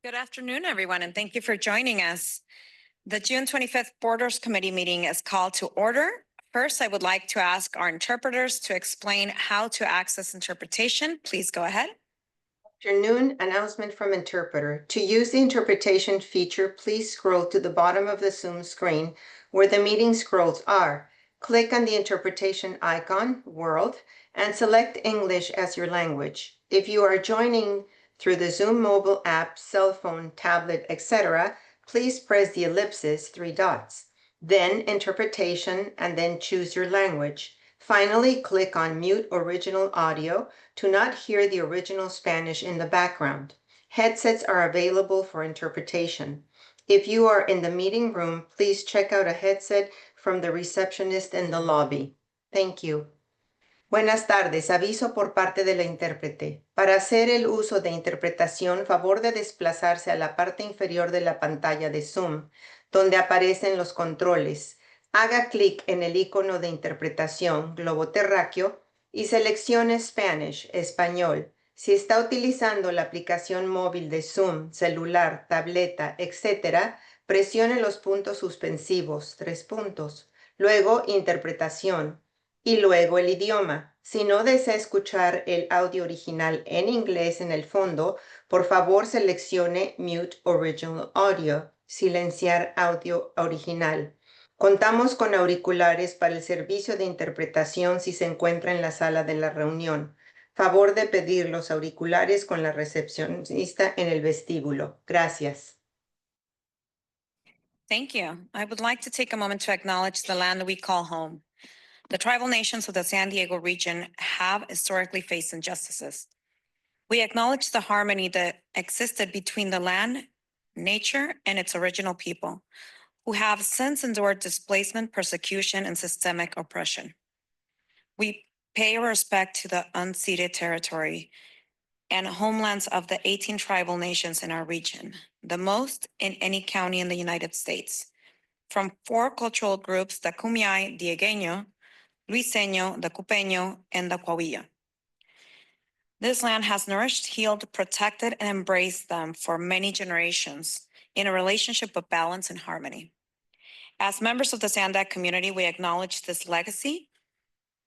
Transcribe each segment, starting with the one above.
Good afternoon, everyone, and thank you for joining us. The June 25th Borders Committee meeting is called to order. First, I would like to ask our interpreters to explain how to access interpretation. Please go ahead. Afternoon, announcement from interpreter. To use the interpretation feature, please scroll to the bottom of the Zoom screen where the meeting scrolls are. Click on the interpretation icon, World, and select English as your language. If you are joining through the Zoom mobile app, cell phone, tablet, etc., please press the ellipsis, 3 dots, then interpretation, and then choose your language. Finally, click on mute original audio to not hear the original Spanish in the background. Headsets are available for interpretation. If you are in the meeting room, please check out a headset from the receptionist in the lobby. Thank you. Buenas tardes, aviso por parte de la intérprete. Para hacer el uso de interpretación, favor de desplazarse a la parte inferior de la pantalla de Zoom, donde aparecen los controles. Haga clic en el icono de interpretación, globo terráqueo, y seleccione Spanish, español. Si está utilizando la aplicación móvil de Zoom, celular, tableta, etc., presione los puntos suspensivos, 3 puntos. Luego, interpretación. Y luego el idioma. Si no desea escuchar el audio original en inglés en el fondo, por favor seleccione Mute Original Audio, silenciar audio original. Contamos con auriculares para el servicio de interpretación si se encuentra en la sala de la reunión. Favor de pedir los auriculares con la recepcionista en el vestíbulo. Gracias. Thank you. I would like to take a moment to acknowledge the land we call home. The tribal nations of the San Diego region have historically faced injustices. We acknowledge the harmony that existed between the land, nature, and its original people, who have since endured displacement, persecution, and systemic oppression. We pay respect to the unceded territory and homelands of the 18 tribal nations in our region, the most in any county in the United States. From 4 cultural groups, the Kumeyaay, Diegueño, Luiseño, the Cupeño, and the Coahuila. This land has nourished, healed, protected, and embraced them for many generations in a relationship of balance and harmony. As members of the SANDAG community, we acknowledge this legacy.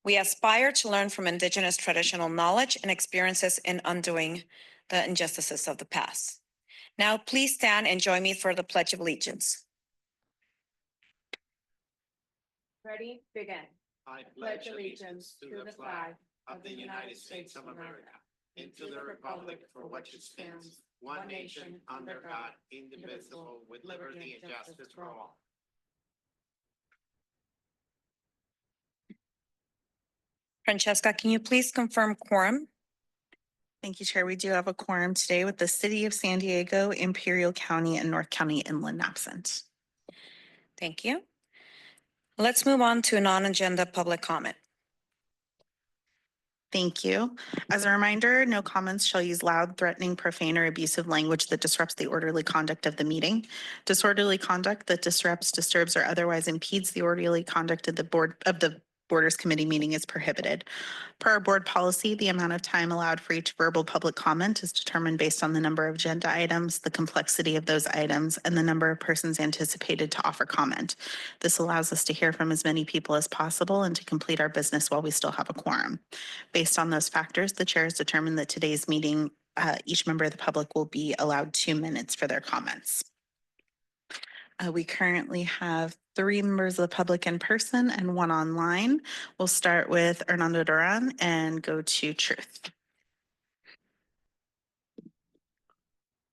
We aspire to learn from Indigenous traditional knowledge and experiences in undoing the injustices of the past. Now, please stand and join me for the Pledge of Allegiance. Ready, begin. I pledge allegiance to the flag of the United States of America and to the republic for which it stands, one nation under God, indivisible, with liberty and justice for all. Francesca, can you please confirm quorum? Thank you, Chair. We do have a quorum today with the City of San Diego, Imperial County, and North County Inland absent. Thank you. Let's move on to non-agenda public comment. Thank you. As a reminder, no comments shall use loud, threatening, profane, or abusive language that disrupts the orderly conduct of the meeting. Disorderly conduct that disrupts, disturbs, or otherwise impedes the orderly conduct of the Borders Committee meeting is prohibited. Per our board policy, the amount of time allowed for each verbal public comment is determined based on the number of agenda items, the complexity of those items, and the number of persons anticipated to offer comment. This allows us to hear from as many people as possible and to complete our business while we still have a quorum. Based on those factors, the chair has determined that today's meeting, each member of the public will be allowed 2 minutes for their comments. We currently have 3 members of the public in person and 1 online. We'll start with Hernando Duran and go to Truth.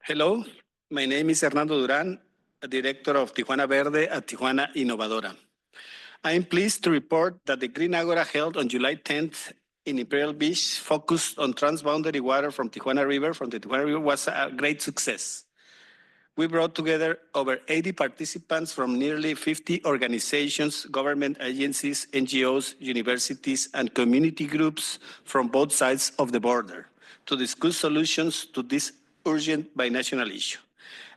Hello, my name is Hernando Duran, Director of Tijuana Verde at Tijuana Innovadora. I am pleased to report that the Green Agora held on July 10th in Imperial Beach focused on transboundary water from the Tijuana River was a great success. We brought together over 80 participants from nearly 50 organizations, government agencies, NGOs, universities, and community groups from both sides of the border to discuss solutions to this urgent binational issue.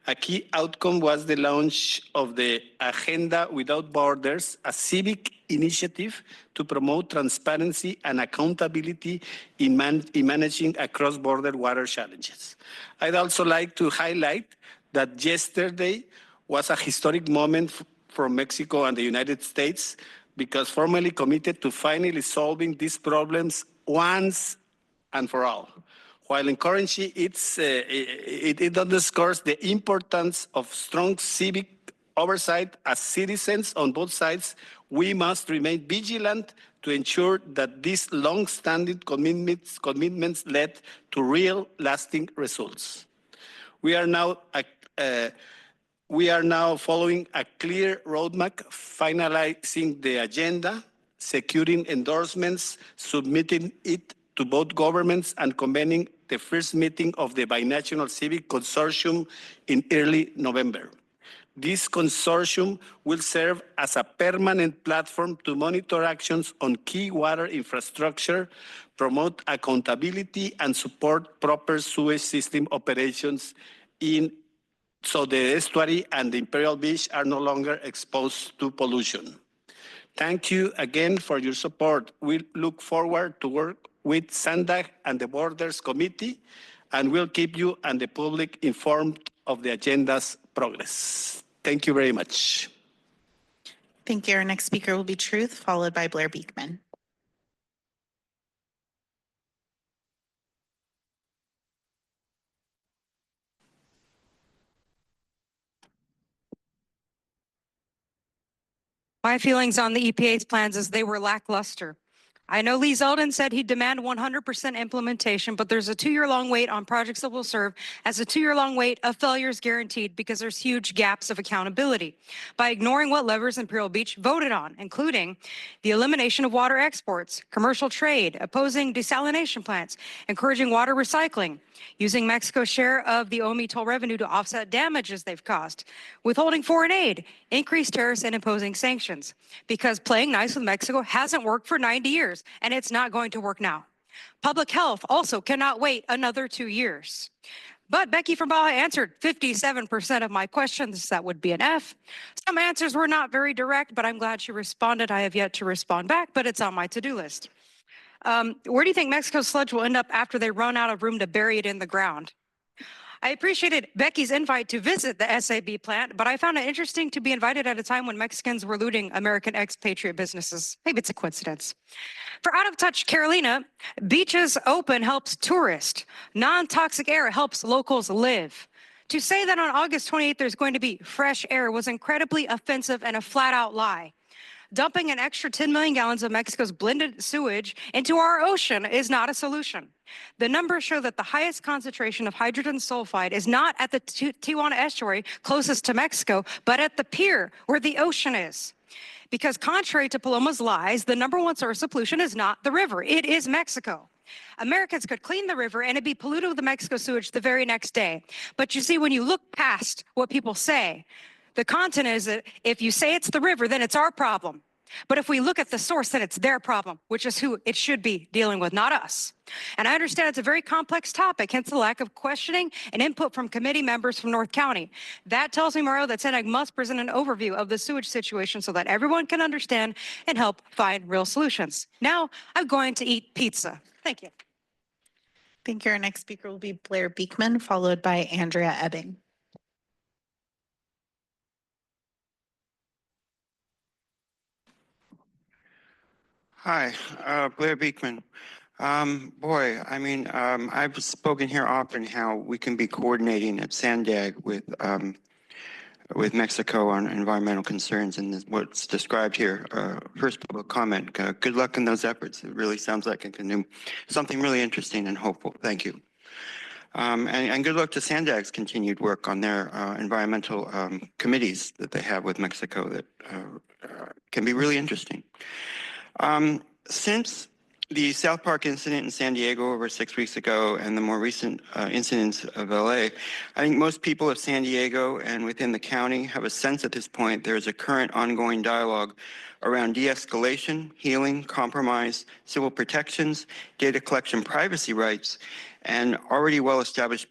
A key outcome was the launch of the Agenda Without Borders, a civic initiative to promote transparency and accountability in managing cross-border water challenges. I'd also like to highlight that yesterday was a historic moment for Mexico and the United States because formally committed to finally solving these problems once and for all. While encouraging it underscores the importance of strong civic oversight as citizens on both sides, we must remain vigilant to ensure that these long-standing commitments led to real lasting results. We are now following a clear roadmap, finalizing the agenda, securing endorsements, submitting it to both governments, and convening the first meeting of the Binational Civic Consortium in early November. This consortium will serve as a permanent platform to monitor actions on key water infrastructure, promote accountability, and support proper sewage system operations so the estuary and the Imperial Beach are no longer exposed to pollution. Thank you again for your support. We look forward to work with SANDAG and the Borders Committee, and we'll keep you and the public informed of the agenda's progress. Thank you very much. Thank you. Our next speaker will be Truth, followed by Blair Beekman. My feelings on the EPA's plans is they were lackluster. I know Lee Zeldin said he'd demand 100% implementation, but there's a 2-year-long wait on projects that will serve as a 2-year-long wait of failures guaranteed because there's huge gaps of accountability. By ignoring what levers Imperial Beach voted on, including the elimination of water exports, commercial trade, opposing desalination plants, encouraging water recycling, using Mexico's share of the OMI toll revenue to offset damages they've caused, withholding foreign aid, increased tariffs, and imposing sanctions. Because playing nice with Mexico hasn't worked for 90 years, and it's not going to work now. Public health also cannot wait another 2 years. But Becky from Baja answered 57% of my questions. That would be an F. Some answers were not very direct, but I'm glad she responded. I have yet to respond back, but it's on my to-do list. Where do you think Mexico's sludge will end up after they run out of room to bury it in the ground? I appreciated Becky's invite to visit the SAB plant, but I found it interesting to be invited at a time when Mexicans were looting American expatriate businesses. Maybe it's a coincidence. For out-of-touch Carolina, beaches open helps tourists. Non-toxic air helps locals live. To say that on August 28th there's going to be fresh air was incredibly offensive and a flat-out lie. Dumping an extra 10 million gallons of Mexico's blended sewage into our ocean is not a solution. The numbers show that the highest concentration of hydrogen sulfide is not at the Tijuana estuary closest to Mexico, but at the pier where the ocean is. Because contrary to Paloma's lies, the number one source of pollution is not the river, it is Mexico. Americans could clean the river and it'd be polluted with the Mexico sewage the very next day. But you see, when you look past what people say, the content is that if you say it's the river, then it's our problem. But if we look at the source, then it's their problem, which is who it should be dealing with, not us. And I understand it's a very complex topic, hence the lack of questioning and input from committee members from North County. That tells me, Mario, that SANDAG must present an overview of the sewage situation so that everyone can understand and help find real solutions. Now I'm going to eat pizza. Thank you. Thank you. Our next speaker will be Blair Beekman, followed by Andrea Ebbing. Hi, Blair Beekman. I've spoken here often how we can be coordinating at SANDAG with Mexico on environmental concerns, and what's described here. First public comment, good luck in those efforts. It really sounds like it can do something really interesting and hopeful. Thank you. And good luck to SANDAG's continued work on their environmental committees that they have with Mexico that can be really interesting. Since the South Park incident in San Diego over 6 weeks ago and the more recent incidents of LA, I think most people of San Diego and within the county have a sense at this point there is a current ongoing dialogue around de-escalation, healing, compromise, civil protections, data collection privacy rights, and already well-established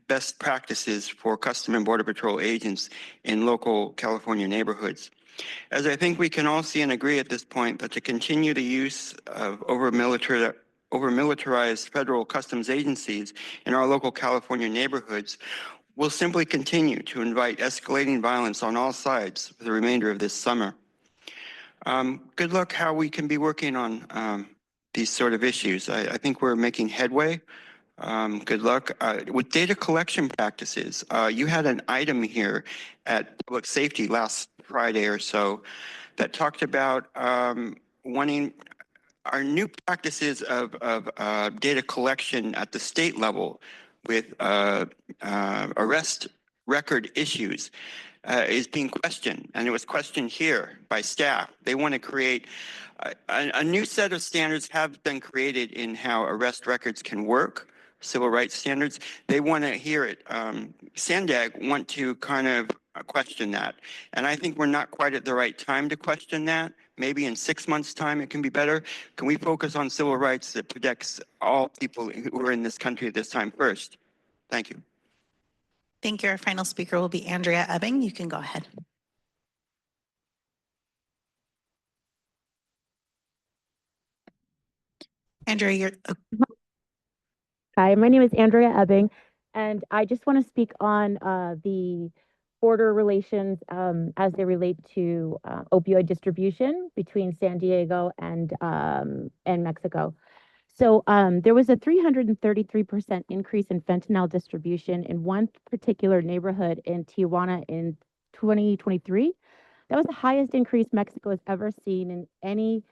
best practices for Custom and Border Patrol agents in local California neighborhoods. As I think we can all see and agree at this point that to continue the use of over-militarized federal customs agencies in our local California neighborhoods will simply continue to invite escalating violence on all sides for the remainder of this summer. Good luck how we can be working on these sort of issues. I think we're making headway. Good luck. With data collection practices, you had an item here at Public Safety last Friday or so that talked about wanting our new practices of data collection at the state level with arrest record issues is being questioned, and it was questioned here by staff. They want to create a new set of standards have been created in how arrest records can work, civil rights standards. They want to hear it. SANDAG want to kind of question that, and I think we're not quite at the right time to question that. Maybe in 6 months' time it can be better. Can we focus on civil rights that protects all people who are in this country at this time first? Thank you. Thank you. Our final speaker will be Andrea Ebbing. You can go ahead. Andrea, you're... Hi, my name is Andrea Ebbing, and I just want to speak on the border relations as they relate to opioid distribution between San Diego and Mexico. So there was a 333% increase in fentanyl distribution in one particular neighborhood in Tijuana in 2023. That was the highest increase Mexico has ever seen in any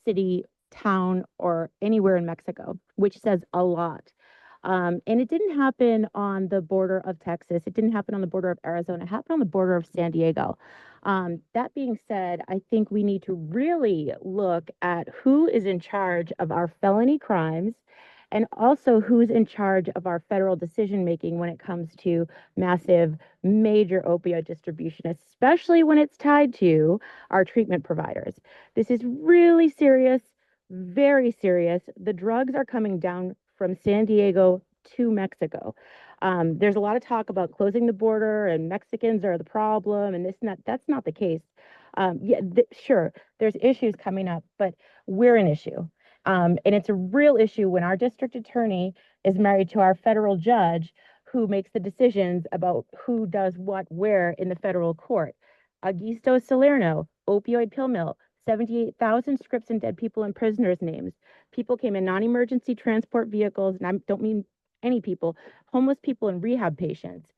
city, town, or anywhere in Mexico, which says a lot. And it didn't happen on the border of Texas. It didn't happen on the border of Arizona. It happened on the border of San Diego. That being said, I think we need to really look at who is in charge of our felony crimes and also who's in charge of our federal decision making when it comes to massive, major opioid distribution, especially when it's tied to our treatment providers. This is really serious, very serious. The drugs are coming down from San Diego to Mexico. There's a lot of talk about closing the border and Mexicans are the problem and this and that. That's not the case. Sure, there's issues coming up, but we're an issue. And it's a real issue when our district attorney is married to our federal judge who makes the decisions about who does what where in the federal court. Augusto Salerno, opioid pill mill, 78,000 scripts and dead people and prisoners' names. People came in non-emergency transport vehicles, and I don't mean any people, homeless people and rehab patients,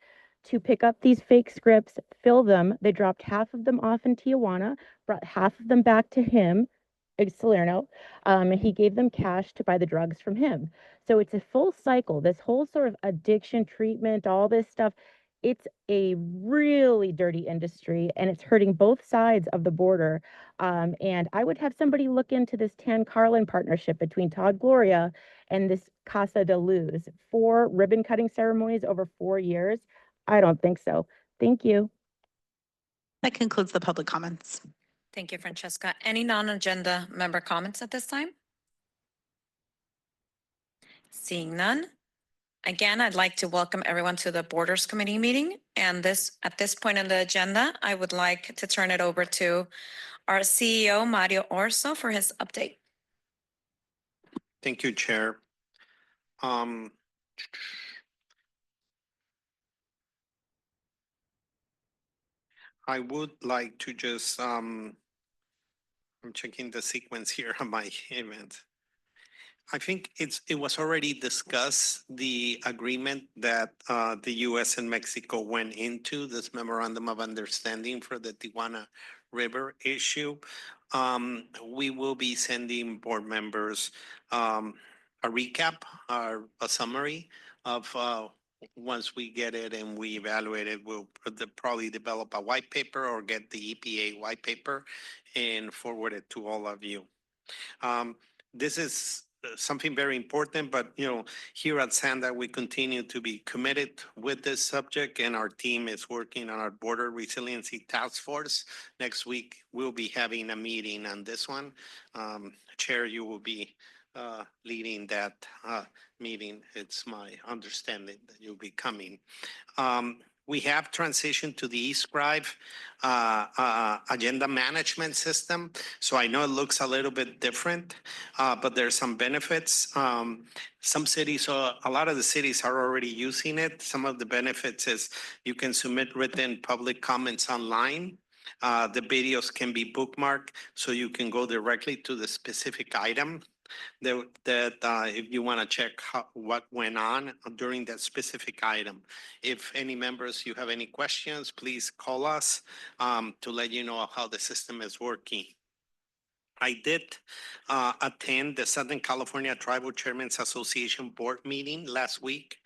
to pick up these fake scripts, fill them. They dropped half of them off in Tijuana, brought half of them back to him, Salerno, and he gave them cash to buy the drugs from him. So it's a full cycle. This whole sort of addiction treatment, all this stuff, it's a really dirty industry and it's hurting both sides of the border. And I would have somebody look into this Tan Carlin partnership between Todd Gloria and this Casa de Luz. 4 ribbon cutting ceremonies over 4 years. I don't think so. Thank you. That concludes the public comments. Thank you, Francesca. Any non-agenda member comments at this time? Seeing none. Again, I'd like to welcome everyone to the Borders Committee meeting. And at this point in the agenda, I would like to turn it over to our CEO, Mario Orso, for his update. Thank you, Chair. I would like to just, I'm checking the sequence here on my event. I think it was already discussed, the agreement that the U.S. and Mexico went into, this memorandum of understanding for the Tijuana River issue. We will be sending board members a recap, a summary of once we get it and we evaluate it, we'll probably develop a white paper or get the EPA white paper and forward it to all of you. This is something very important, but here at SANDAG, we continue to be committed with this subject, and our team is working on our border resiliency task force. Next week, we'll be having a meeting on this one. Chair, you will be leading that meeting. It's my understanding that you'll be coming. We have transitioned to the eScribe agenda management system. So I know it looks a little bit different, but there's some benefits. Some cities, a lot of the cities are already using it. Some of the benefits is you can submit written public comments online. The videos can be bookmarked, so you can go directly to the specific item that if you want to check what went on during that specific item. If any members, you have any questions, please call us to let you know how the system is working. I did attend the Southern California Tribal Chairmen's Association board meeting last week.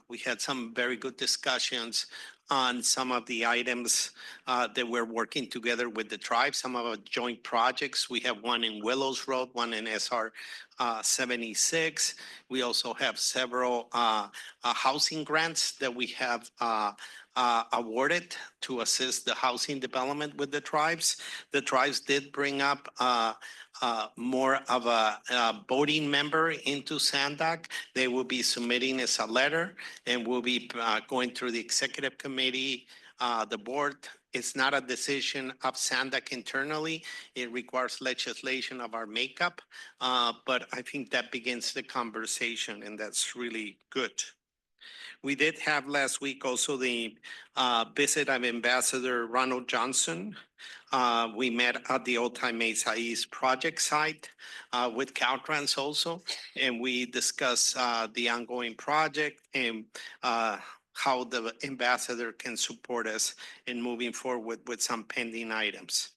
We had some very good discussions on some of the items that we're working together with the tribe, some of our joint projects. We have one in Willows Road, one in SR 76. We also have several housing grants that we have awarded to assist the housing development with the tribes. The tribes did bring up more of a voting member into SANDAG. They will be submitting as a letter, and we'll be going through the executive committee, the board. It's not a decision of SANDAG internally. It requires legislation of our makeup, but I think that begins the conversation, and that's really good. We did have last week also the visit of Ambassador Ronald Johnson. We met at the Otay Mesa East project site with Caltrans also, and we discussed the ongoing project and how the ambassador can support us in moving forward with some pending items.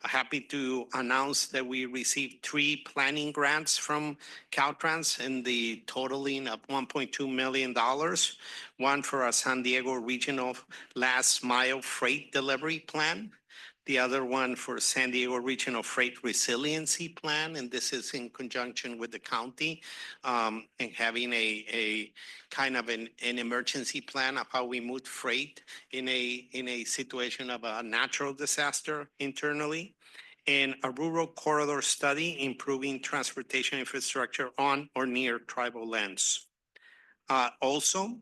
Happy to announce that we received 3 planning grants from Caltrans in the totaling of $1.2 million. One for our San Diego Regional Last Mile Freight Delivery Plan. The other one for San Diego Regional Freight Resiliency Plan, and this is in conjunction with the county and having a kind of an emergency plan of how we move freight in a situation of a natural disaster internally, and a rural corridor study improving transportation infrastructure on or near tribal lands. Also,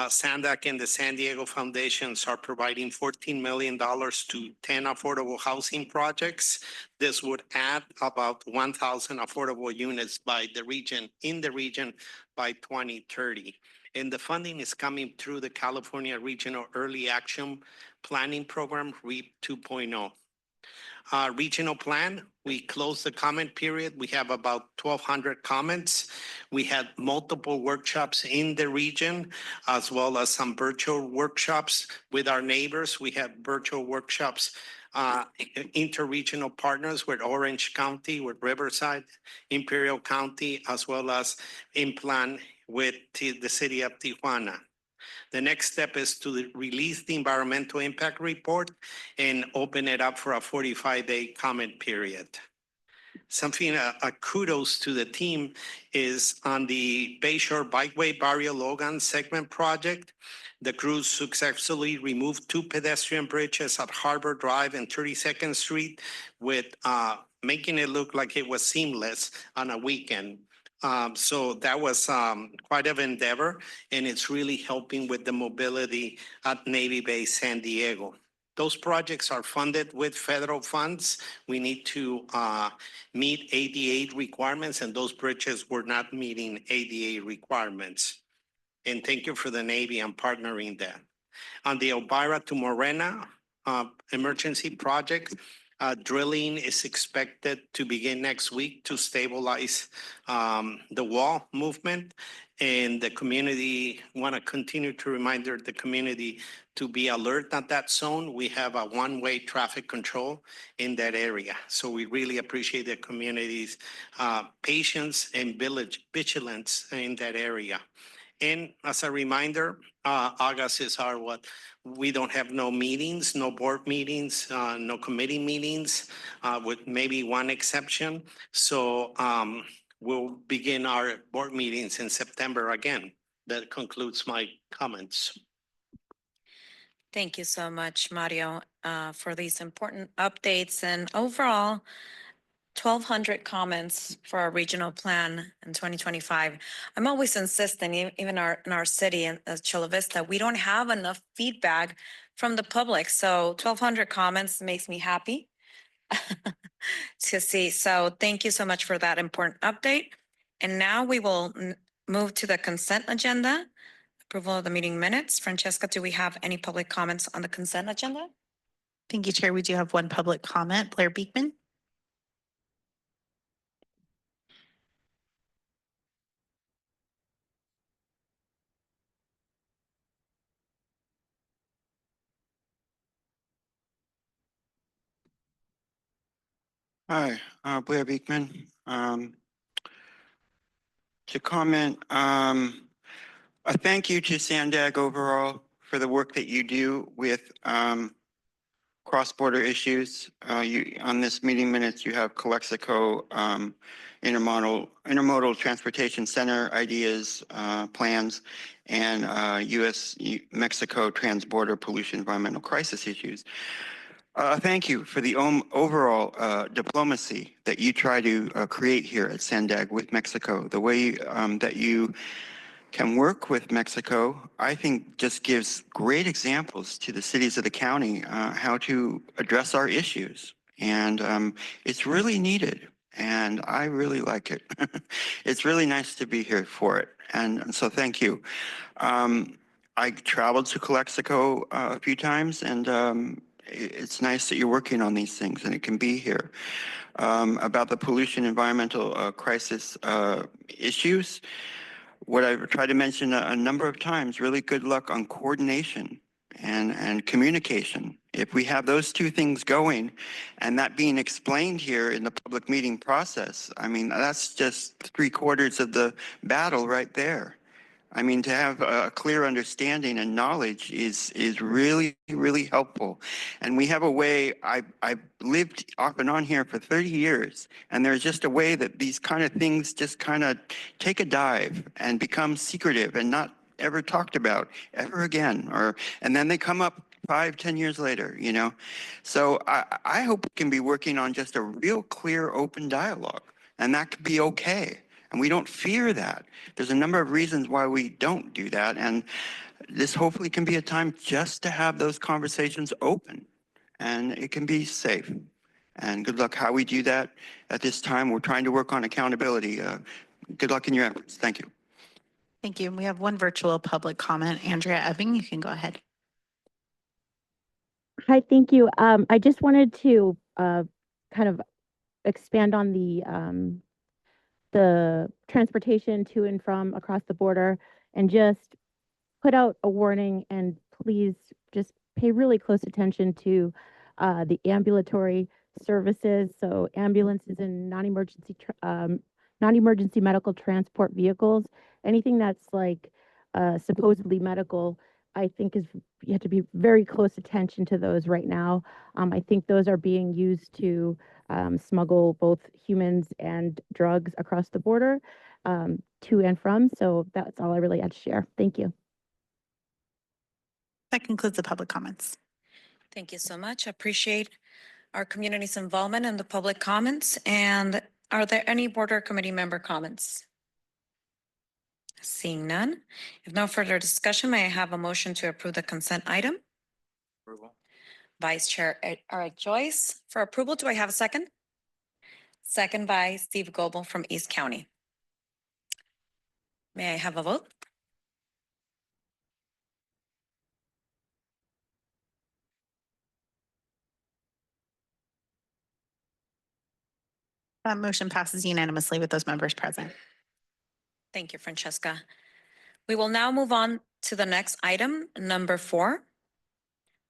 SANDAG and the San Diego Foundations are providing $14 million to 10 affordable housing projects. This would add about 1,000 affordable units in the region by 2030. And the funding is coming through the California Regional Early Action Planning Program, REAP 2.0. Regional plan, we closed the comment period. We have about 1,200 comments. We had multiple workshops in the region, as well as some virtual workshops with our neighbors. We had virtual workshops, interregional partners with Orange County, with Riverside, Imperial County, as well as in plan with the city of Tijuana. The next step is to release the environmental impact report and open it up for a 45-day comment period. Something, a kudos to the team is on the Bayshore Bikeway Barrio Logan segment project. The crews successfully removed 2 pedestrian bridges at Harbor Drive and 32nd Street with making it look like it was seamless on a weekend. So that was quite an endeavor, and it's really helping with the mobility at Navy Base San Diego. Those projects are funded with federal funds. We need to meet ADA requirements, and those bridges were not meeting ADA requirements. And thank you for the Navy on partnering that. On the Elvira to Morena emergency project, drilling is expected to begin next week to stabilize the wall movement. And the community, want to continue to remind the community to be alert at that zone. We have a one-way traffic control in that area. So we really appreciate the community's patience and vigilance in that area. And as a reminder, August is our we don't have no meetings, no board meetings, no committee meetings, with maybe one exception. So we'll begin our board meetings in September again. That concludes my comments. Thank you so much, Mario, for these important updates. And overall, 1,200 comments for our regional plan in 2025. I'm always insisting, even in our city in Chula Vista, we don't have enough feedback from the public. So 1,200 comments makes me happy to see. So thank you so much for that important update. And now we will move to the consent agenda. Approval of the meeting minutes. Francesca, do we have any public comments on the consent agenda? Thank you, Chair. We do have one public comment. Blair Beekman. Hi, Blair Beekman. To comment, a thank you to SANDAG overall for the work that you do with cross-border issues. On this meeting minutes, you have Calexico intermodal transportation center ideas, plans, and US-Mexico transborder pollution environmental crisis issues. Thank you for the overall diplomacy that you try to create here at SANDAG with Mexico. The way that you can work with Mexico, I think just gives great examples to the cities of the county how to address our issues. And it's really needed. And I really like it. It's really nice to be here for it. And so thank you. I traveled to Calexico a few times, and it's nice that you're working on these things and it can be here. About the pollution environmental crisis issues, what I've tried to mention a number of times, really good luck on coordination and communication. If we have those two things going and that being explained here in the public meeting process, I mean, that's just 3/4 of the battle right there. I mean, to have a clear understanding and knowledge is really, really helpful. And we have a way, I've lived off and on here for 30 years, and there's just a way that these kind of things just kind of take a dive and become secretive and not ever talked about ever again. And then they come up 5, 10 years later, you know? So I hope we can be working on just a real clear, open dialogue, and that could be okay. And we don't fear that. There's a number of reasons why we don't do that. And this hopefully can be a time just to have those conversations open, and it can be safe. And good luck how we do that at this time. We're trying to work on accountability. Good luck in your efforts. Thank you. Thank you. We have one virtual public comment. Andrea Ebbing, you can go ahead. Hi, thank you. I just wanted to kind of expand on the transportation to and from across the border and just put out a warning, and please just pay really close attention to the ambulatory services. So ambulances and non-emergency medical transport vehicles, anything that's like supposedly medical, I think you have to be very close attention to those right now. I think those are being used to smuggle both humans and drugs across the border to and from. So that's all I really had to share. Thank you. That concludes the public comments. Thank you so much. I appreciate our community's involvement in the public comments. And are there any border committee member comments? Seeing none. If no further discussion, may I have a motion to approve the consent item? Approval. Vice Chair Eric Joyce for approval. Do I have a second? Second by Steve Goebel from East County. May I have a vote? That motion passes unanimously with those members present. Thank you, Francesca. We will now move on to the next item, number 4.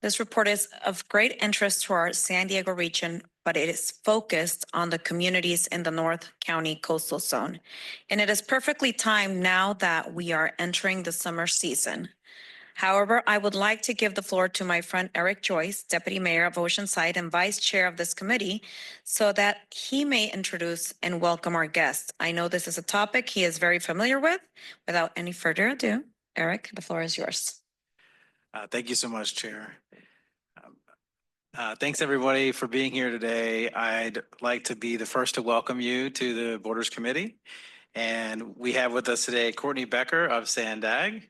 This report is of great interest to our San Diego region, but it is focused on the communities in the North County coastal zone. And it is perfectly timed now that we are entering the summer season. However, I would like to give the floor to my friend Eric Joyce, Deputy Mayor of Oceanside and Vice Chair of this committee, so that he may introduce and welcome our guests. I know this is a topic he is very familiar with. Without any further ado, Eric, the floor is yours. Thank you so much, Chair. Thanks everybody for being here today. I'd like to be the first to welcome you to the Borders Committee. And we have with us today Courtney Becker of SANDAG,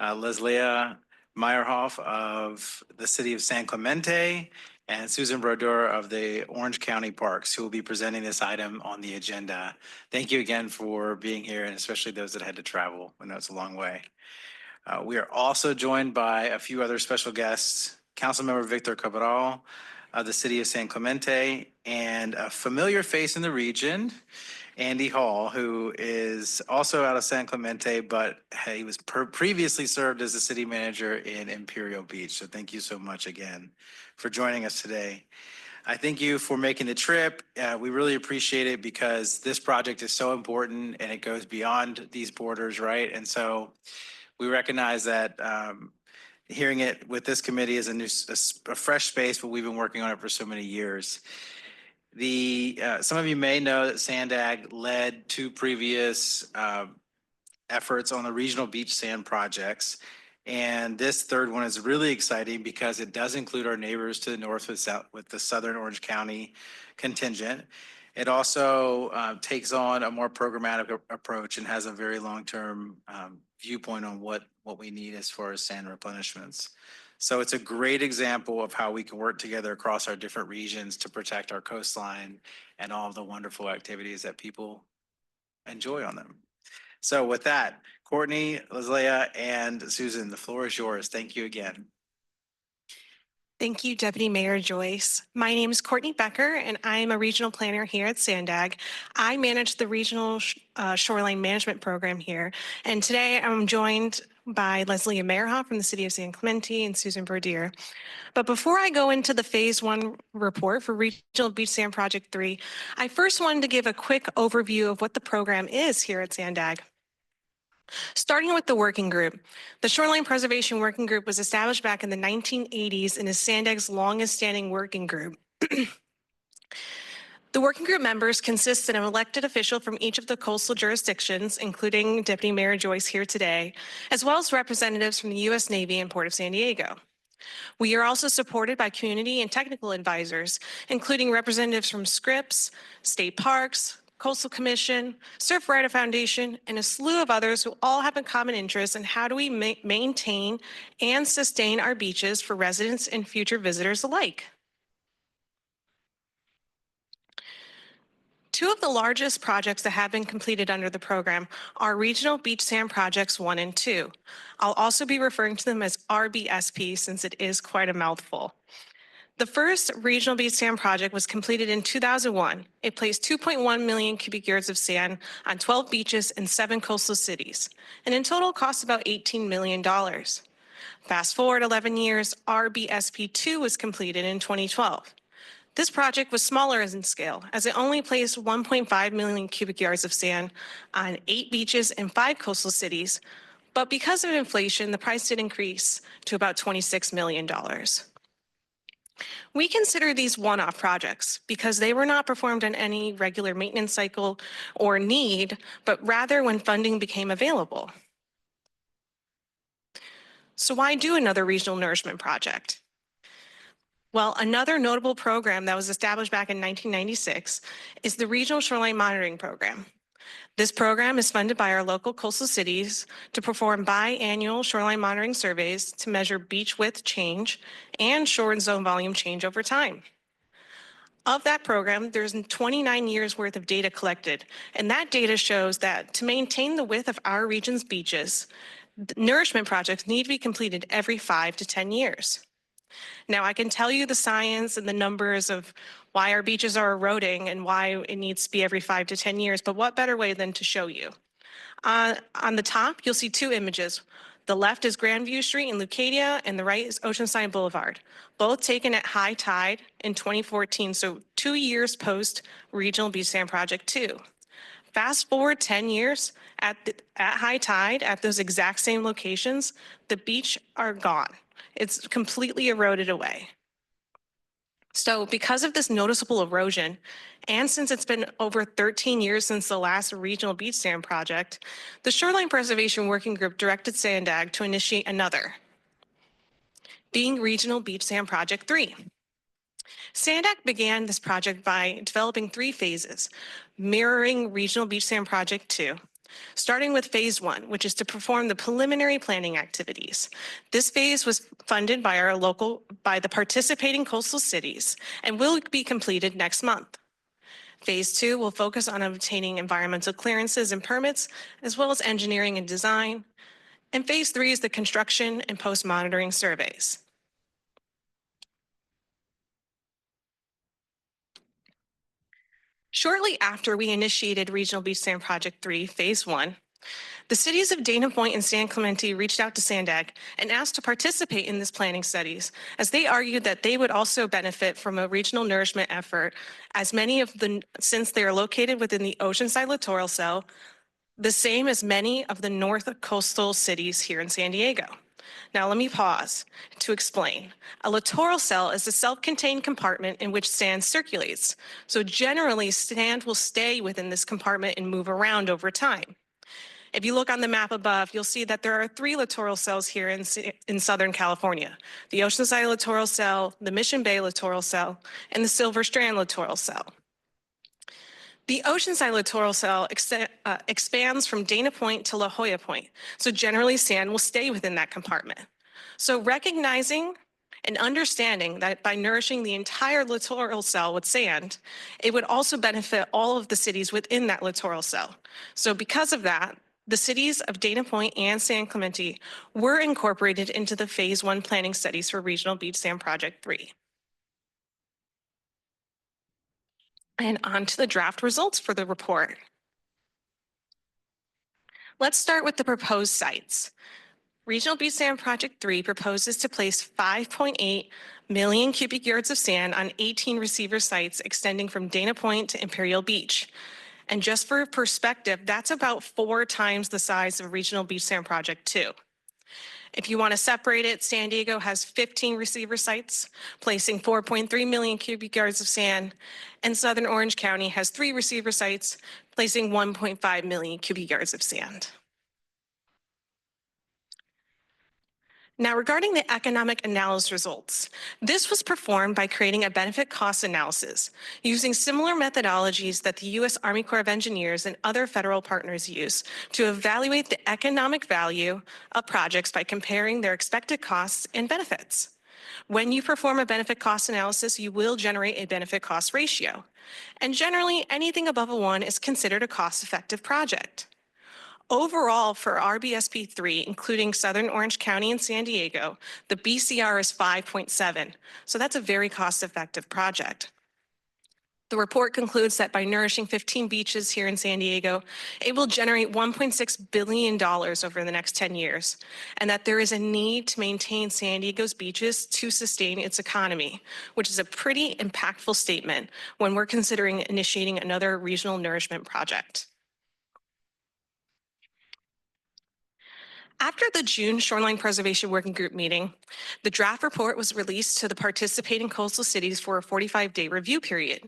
Leslia Meyerhoff of the City of San Clemente, and Susan Brodeur of the Orange County Parks, who will be presenting this item on the agenda. Thank you again for being here, and especially those that had to travel. I know it's a long way. We are also joined by a few other special guests, Councilmember Victor Cabral of the City of San Clemente, and a familiar face in the region, Andy Hall, who is also out of San Clemente, but he was previously served as the city manager in Imperial Beach. So thank you so much again for joining us today. I thank you for making the trip. We really appreciate it because this project is so important and it goes beyond these borders, right? And so we recognize that hearing it with this committee is a fresh space, but we've been working on it for so many years. Some of you may know that SANDAG led two previous efforts on the regional beach sand projects. And this third one is really exciting because it does include our neighbors to the north with the Southern Orange County contingent. It also takes on a more programmatic approach and has a very long-term viewpoint on what we need as far as sand replenishments. So it's a great example of how we can work together across our different regions to protect our coastline and all of the wonderful activities that people enjoy on them. So with that, Courtney, Leslia, and Susan, the floor is yours. Thank you again. Thank you, Deputy Mayor Joyce. My name is Courtney Becker, and I am a regional planner here at SANDAG. I manage the regional shoreline management program here, and today I'm joined by Leslia Meyerhoff from the City of San Clemente and Susan Brodeur. But before I go into the Phase 1 report for Regional Beach Sand Project 3, I first wanted to give a quick overview of what the program is here at SANDAG. Starting with the working group, the Shoreline Preservation Working Group was established back in the 1980s and is SANDAG's longest standing working group. The working group members consist of an elected official from each of the coastal jurisdictions, including Deputy Mayor Joyce here today, as well as representatives from the U.S. Navy and Port of San Diego. We are also supported by community and technical advisors, including representatives from Scripps, state parks, Coastal Commission, Surf Rider Foundation, and a slew of others who all have a common interest in how do we maintain and sustain our beaches for residents and future visitors alike. Two of the largest projects that have been completed under the program are Regional Beach Sand Projects 1 and 2. I'll also be referring to them as RBSP since it is quite a mouthful. The first Regional Beach Sand Project was completed in 2001. It placed 2.1 million cubic yards of sand on 12 beaches in 7 coastal cities, and in total cost about $18 million. Fast forward 11 years, RBSP2 was completed in 2012. This project was smaller in scale, as it only placed 1.5 million cubic yards of sand on 8 beaches in 5 coastal cities, but because of inflation, the price did increase to about $26 million. We consider these one-off projects because they were not performed on any regular maintenance cycle or need, but rather when funding became available. So why do another regional nourishment project? Well, another notable program that was established back in 1996 is the Regional Shoreline Monitoring Program. This program is funded by our local coastal cities to perform biannual shoreline monitoring surveys to measure beach width change and shore and zone volume change over time. Of that program, there's 29 years worth of data collected, and that data shows that to maintain the width of our region's beaches, nourishment projects need to be completed every 5 to 10 years. Now, I can tell you the science and the numbers of why our beaches are eroding and why it needs to be every 5 to 10 years, but what better way than to show you? On the top, you'll see 2 images. The left is Grandview Street in Leucadia, and the right is Oceanside Boulevard, both taken at high tide in 2014, so 2 years post Regional Beach Sand Project 2. Fast forward 10 years, at high tide, at those exact same locations, the beach are gone. It's completely eroded away. So because of this noticeable erosion, and since it's been over 13 years since the last Regional Beach Sand Project, the Shoreline Preservation Working Group directed SANDAG to initiate another, being Regional Beach Sand Project 3. SANDAG began this project by developing 3 phases, mirroring Regional Beach Sand Project 2, starting with phase 1, which is to perform the preliminary planning activities. This phase was funded by by the participating coastal cities and will be completed next month. Phase 2 will focus on obtaining environmental clearances and permits, as well as engineering and design. And phase 3 is the construction and post-monitoring surveys. Shortly after we initiated Regional Beach Sand Project 3, Phase 1, the cities of Dana Point and San Clemente reached out to SANDAG and asked to participate in this planning studies, as they argued that they would also benefit from a regional nourishment effort, since they are located within the Oceanside littoral cell, the same as many of the north coastal cities here in San Diego. Now let me pause to explain. A littoral cell is a self-contained compartment in which sand circulates. So generally, sand will stay within this compartment and move around over time. If you look on the map above, you'll see that there are 3 littoral cells here in Southern California: the Oceanside littoral cell, the Mission Bay littoral cell, and the Silver Strand littoral cell. The Oceanside littoral cell expands from Dana Point to La Jolla Point, so generally sand will stay within that compartment. So recognizing and understanding that by nourishing the entire littoral cell with sand, it would also benefit all of the cities within that littoral cell. So because of that, the cities of Dana Point and San Clemente were incorporated into the Phase 1 planning studies for Regional Beach Sand Project 3. And on to the draft results for the report. Let's start with the proposed sites. Regional Beach Sand Project 3 proposes to place 5.8 million cubic yards of sand on 18 receiver sites extending from Dana Point to Imperial Beach. And just for perspective, that's about 4 times the size of Regional Beach Sand Project 2. If you want to separate it, San Diego has 15 receiver sites, placing 4.3 million cubic yards of sand, and Southern Orange County has 3 receiver sites, placing 1.5 million cubic yards of sand. Now, regarding the economic analysis results, this was performed by creating a benefit cost analysis using similar methodologies that the U.S. Army Corps of Engineers and other federal partners use to evaluate the economic value of projects by comparing their expected costs and benefits. When you perform a benefit cost analysis, you will generate a benefit cost ratio. And generally, anything above a 1 is considered a cost-effective project. Overall, for RBSP 3, including Southern Orange County and San Diego, the BCR is 5.7. So that's a very cost-effective project. The report concludes that by nourishing 15 beaches here in San Diego, it will generate $1.6 billion over the next 10 years, and that there is a need to maintain San Diego's beaches to sustain its economy, which is a pretty impactful statement when we're considering initiating another regional nourishment project. After the June Shoreline Preservation Working Group meeting, the draft report was released to the participating coastal cities for a 45-day review period.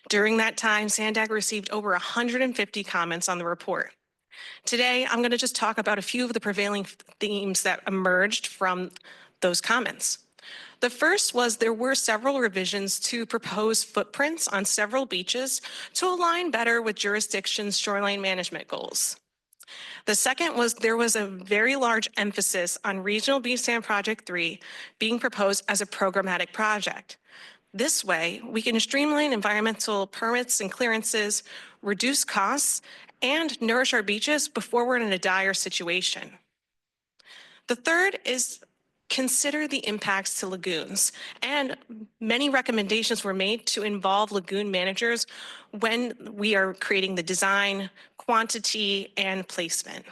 During that time, SANDAG received over 150 comments on the report. Today, I'm going to just talk about a few of the prevailing themes that emerged from those comments. The first was there were several revisions to proposed footprints on several beaches to align better with jurisdictions' shoreline management goals. The second was there was a very large emphasis on Regional Beach Sand Project 3 being proposed as a programmatic project. This way, we can streamline environmental permits and clearances, reduce costs, and nourish our beaches before we're in a dire situation. The third is consider the impacts to lagoons, and many recommendations were made to involve lagoon managers when we are creating the design, quantity, and placement.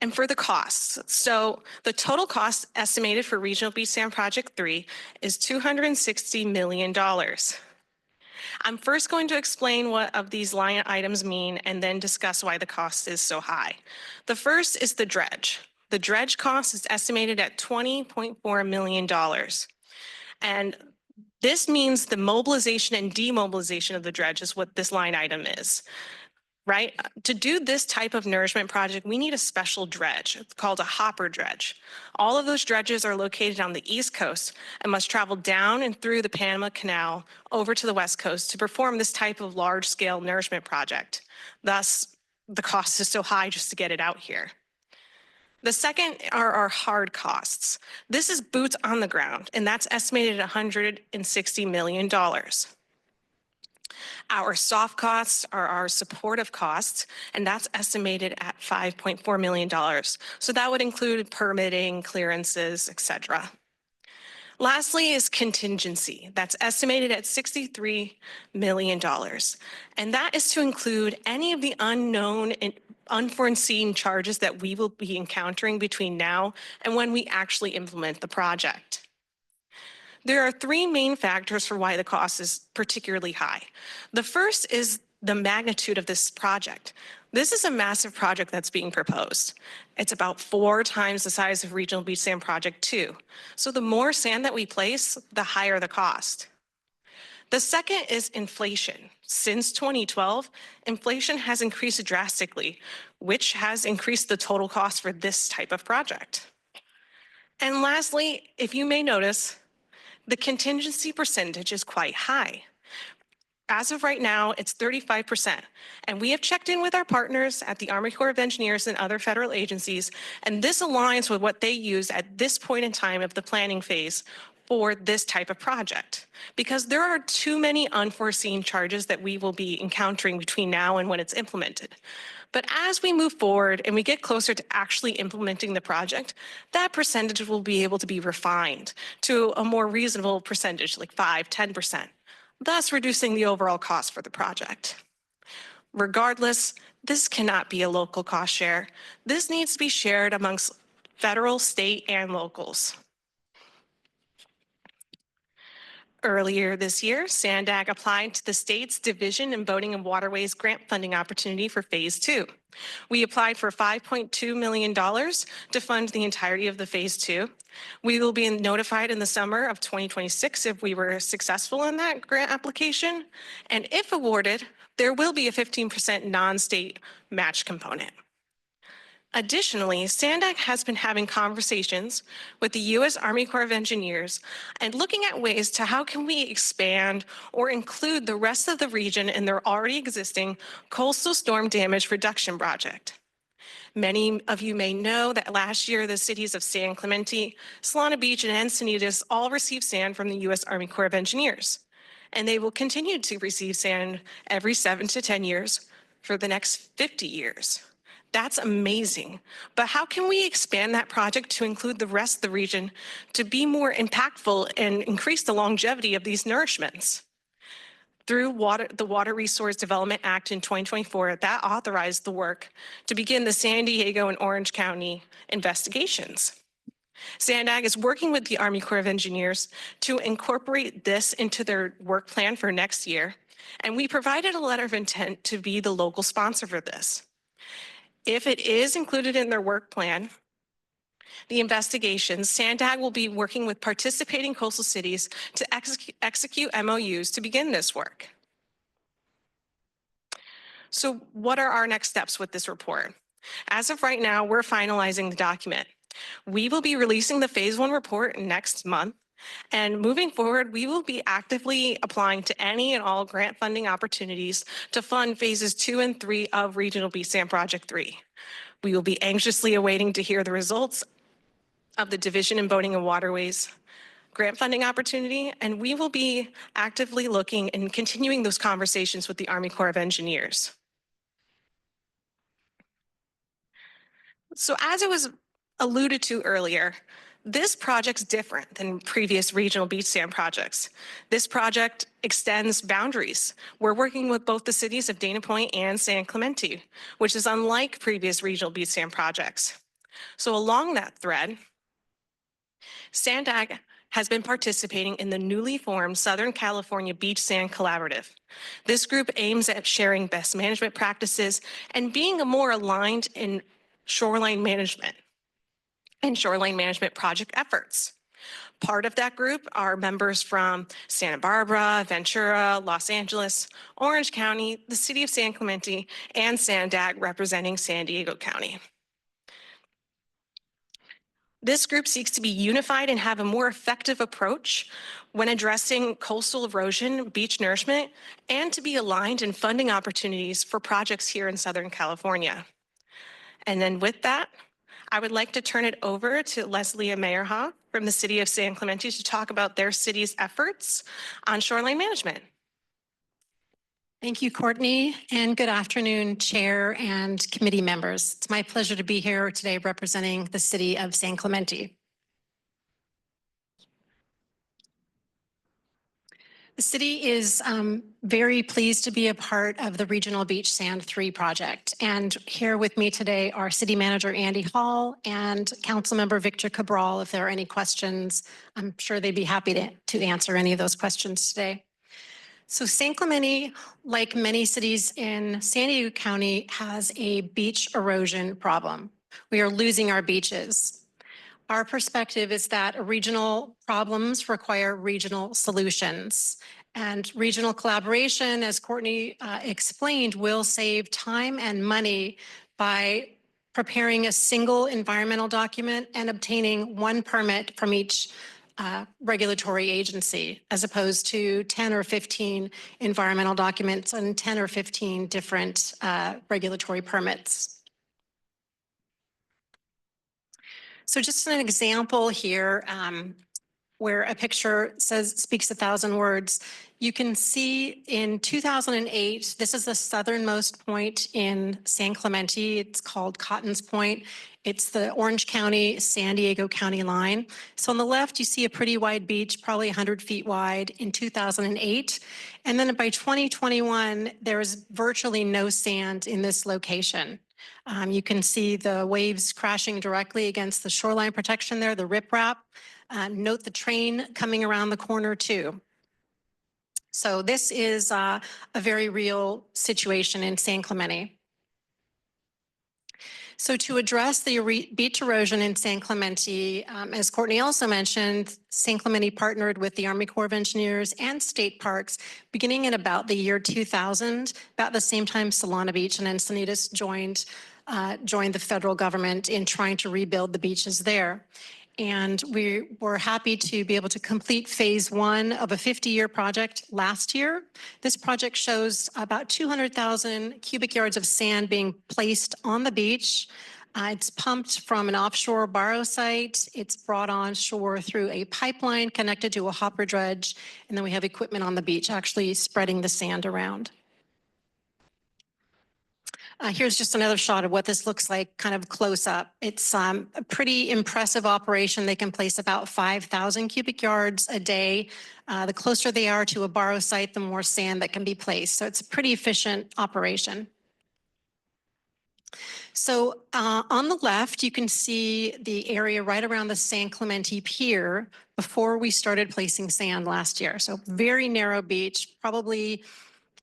And for the costs, so the total cost estimated for Regional Beach Sand Project 3 is $260 million. I'm first going to explain what of these line items mean and then discuss why the cost is so high. The first is the dredge. The dredge cost is estimated at $20.4 million. And this means the mobilization and demobilization of the dredge is what this line item is. right? To do this type of nourishment project, we need a special dredge. It's called a hopper dredge. All of those dredges are located on the East Coast and must travel down and through the Panama Canal over to the West Coast to perform this type of large-scale nourishment project. Thus, the cost is so high just to get it out here. The second are our hard costs. This is boots on the ground, and that's estimated at $160 million. Our soft costs are our supportive costs, and that's estimated at $5.4 million. So that would include permitting, clearances, etc. Lastly is contingency. That's estimated at $63 million. And that is to include any of the unknown and unforeseen charges that we will be encountering between now and when we actually implement the project. There are three main factors for why the cost is particularly high. The first is the magnitude of this project. This is a massive project that's being proposed. It's about 4 times the size of Regional Beach Sand Project 2. So the more sand that we place, the higher the cost. The second is inflation. Since 2012, inflation has increased drastically, which has increased the total cost for this type of project. And lastly, if you may notice, the contingency percentage is quite high. As of right now, it's 35%. And we have checked in with our partners at the Army Corps of Engineers and other federal agencies, and this aligns with what they use at this point in time of the planning phase for this type of project. Because there are too many unforeseen charges that we will be encountering between now and when it's implemented. But as we move forward and we get closer to actually implementing the project, that percentage will be able to be refined to a more reasonable percentage, like 5, 10%, thus reducing the overall cost for the project. Regardless, this cannot be a local cost share. This needs to be shared amongst federal, state, and locals. Earlier this year, SANDAG applied to the state's Division in Boating and Waterways grant funding opportunity for Phase 2. We applied for $5.2 million to fund the entirety of the Phase 2. We will be notified in the summer of 2026 if we were successful in that grant application. And if awarded, there will be a 15% non-state match component. Additionally, SANDAG has been having conversations with the U.S. Army Corps of Engineers and looking at ways to how can we expand or include the rest of the region in their already existing coastal storm damage reduction project. Many of you may know that last year, the cities of San Clemente, Solana Beach, and Encinitas all received sand from the U.S. Army Corps of Engineers. And they will continue to receive sand every 7 to 10 years for the next 50 years. That's amazing. But how can we expand that project to include the rest of the region to be more impactful and increase the longevity of these nourishments? Through the Water Resource Development Act in 2024, that authorized the work to begin the San Diego and Orange County investigations. SANDAG is working with the Army Corps of Engineers to incorporate this into their work plan for next year, and we provided a letter of intent to be the local sponsor for this. If it is included in their work plan, the investigations, SANDAG will be working with participating coastal cities to execute MOUs to begin this work. So what are our next steps with this report? As of right now, we're finalizing the document. We will be releasing the Phase 1 report next month. And moving forward, we will be actively applying to any and all grant funding opportunities to fund Phases 2 and 3 of Regional Beach Sand Project 3. We will be anxiously awaiting to hear the results of the Division in Boating and Waterways grant funding opportunity, and we will be actively looking and continuing those conversations with the Army Corps of Engineers. So as it was alluded to earlier, this project's different than previous regional beach sand projects. This project extends boundaries. We're working with both the cities of Dana Point and San Clemente, which is unlike previous regional beach sand projects. So along that thread, SANDAG has been participating in the newly formed Southern California Beach Sand Collaborative. This group aims at sharing best management practices and being more aligned in shoreline management and shoreline management project efforts. Part of that group are members from Santa Barbara, Ventura, Los Angeles, Orange County, the city of San Clemente, and SANDAG representing San Diego County. This group seeks to be unified and have a more effective approach when addressing coastal erosion, beach nourishment, and to be aligned in funding opportunities for projects here in Southern California. And then with that, I would like to turn it over to Leslie Meyerhoff from the city of San Clemente to talk about their city's efforts on shoreline management. Thank you, Courtney, and good afternoon, Chair and committee members. It's my pleasure to be here today representing the city of San Clemente. The city is very pleased to be a part of the Regional Beach Sand 3 project. And here with me today are City Manager Andy Hall and Councilmember Victor Cabral. If there are any questions, I'm sure they'd be happy to answer any of those questions today. So San Clemente, like many cities in San Diego County, has a beach erosion problem. We are losing our beaches. Our perspective is that regional problems require regional solutions. And regional collaboration, as Courtney explained, will save time and money by preparing a single environmental document and obtaining one permit from each regulatory agency, as opposed to 10 or 15 environmental documents and 10 or 15 different regulatory permits. So just an example here where a picture speaks 1,000 words. You can see in 2008, this is the southernmost point in San Clemente. It's called Cotton's Point. It's the Orange County, San Diego County line. So on the left, you see a pretty wide beach, probably 100 feet wide in 2008. And then by 2021, there was virtually no sand in this location. You can see the waves crashing directly against the shoreline protection there, the riprap. Note the train coming around the corner too. So this is a very real situation in San Clemente. So to address the beach erosion in San Clemente, as Courtney also mentioned, San Clemente partnered with the Army Corps of Engineers and state parks beginning in about the year 2000, about the same time Solana Beach and Encinitas joined the federal government in trying to rebuild the beaches there. And we were happy to be able to complete phase 1 of a 50-year project last year. This project shows about 200,000 cubic yards of sand being placed on the beach. It's pumped from an offshore borrow site. It's brought on shore through a pipeline connected to a hopper dredge. And then we have equipment on the beach actually spreading the sand around. Here's just another shot of what this looks like kind of close up. It's a pretty impressive operation. They can place about 5,000 cubic yards a day. The closer they are to a borrow site, the more sand that can be placed. So it's a pretty efficient operation. So on the left, you can see the area right around the San Clemente Pier before we started placing sand last year. So very narrow beach, probably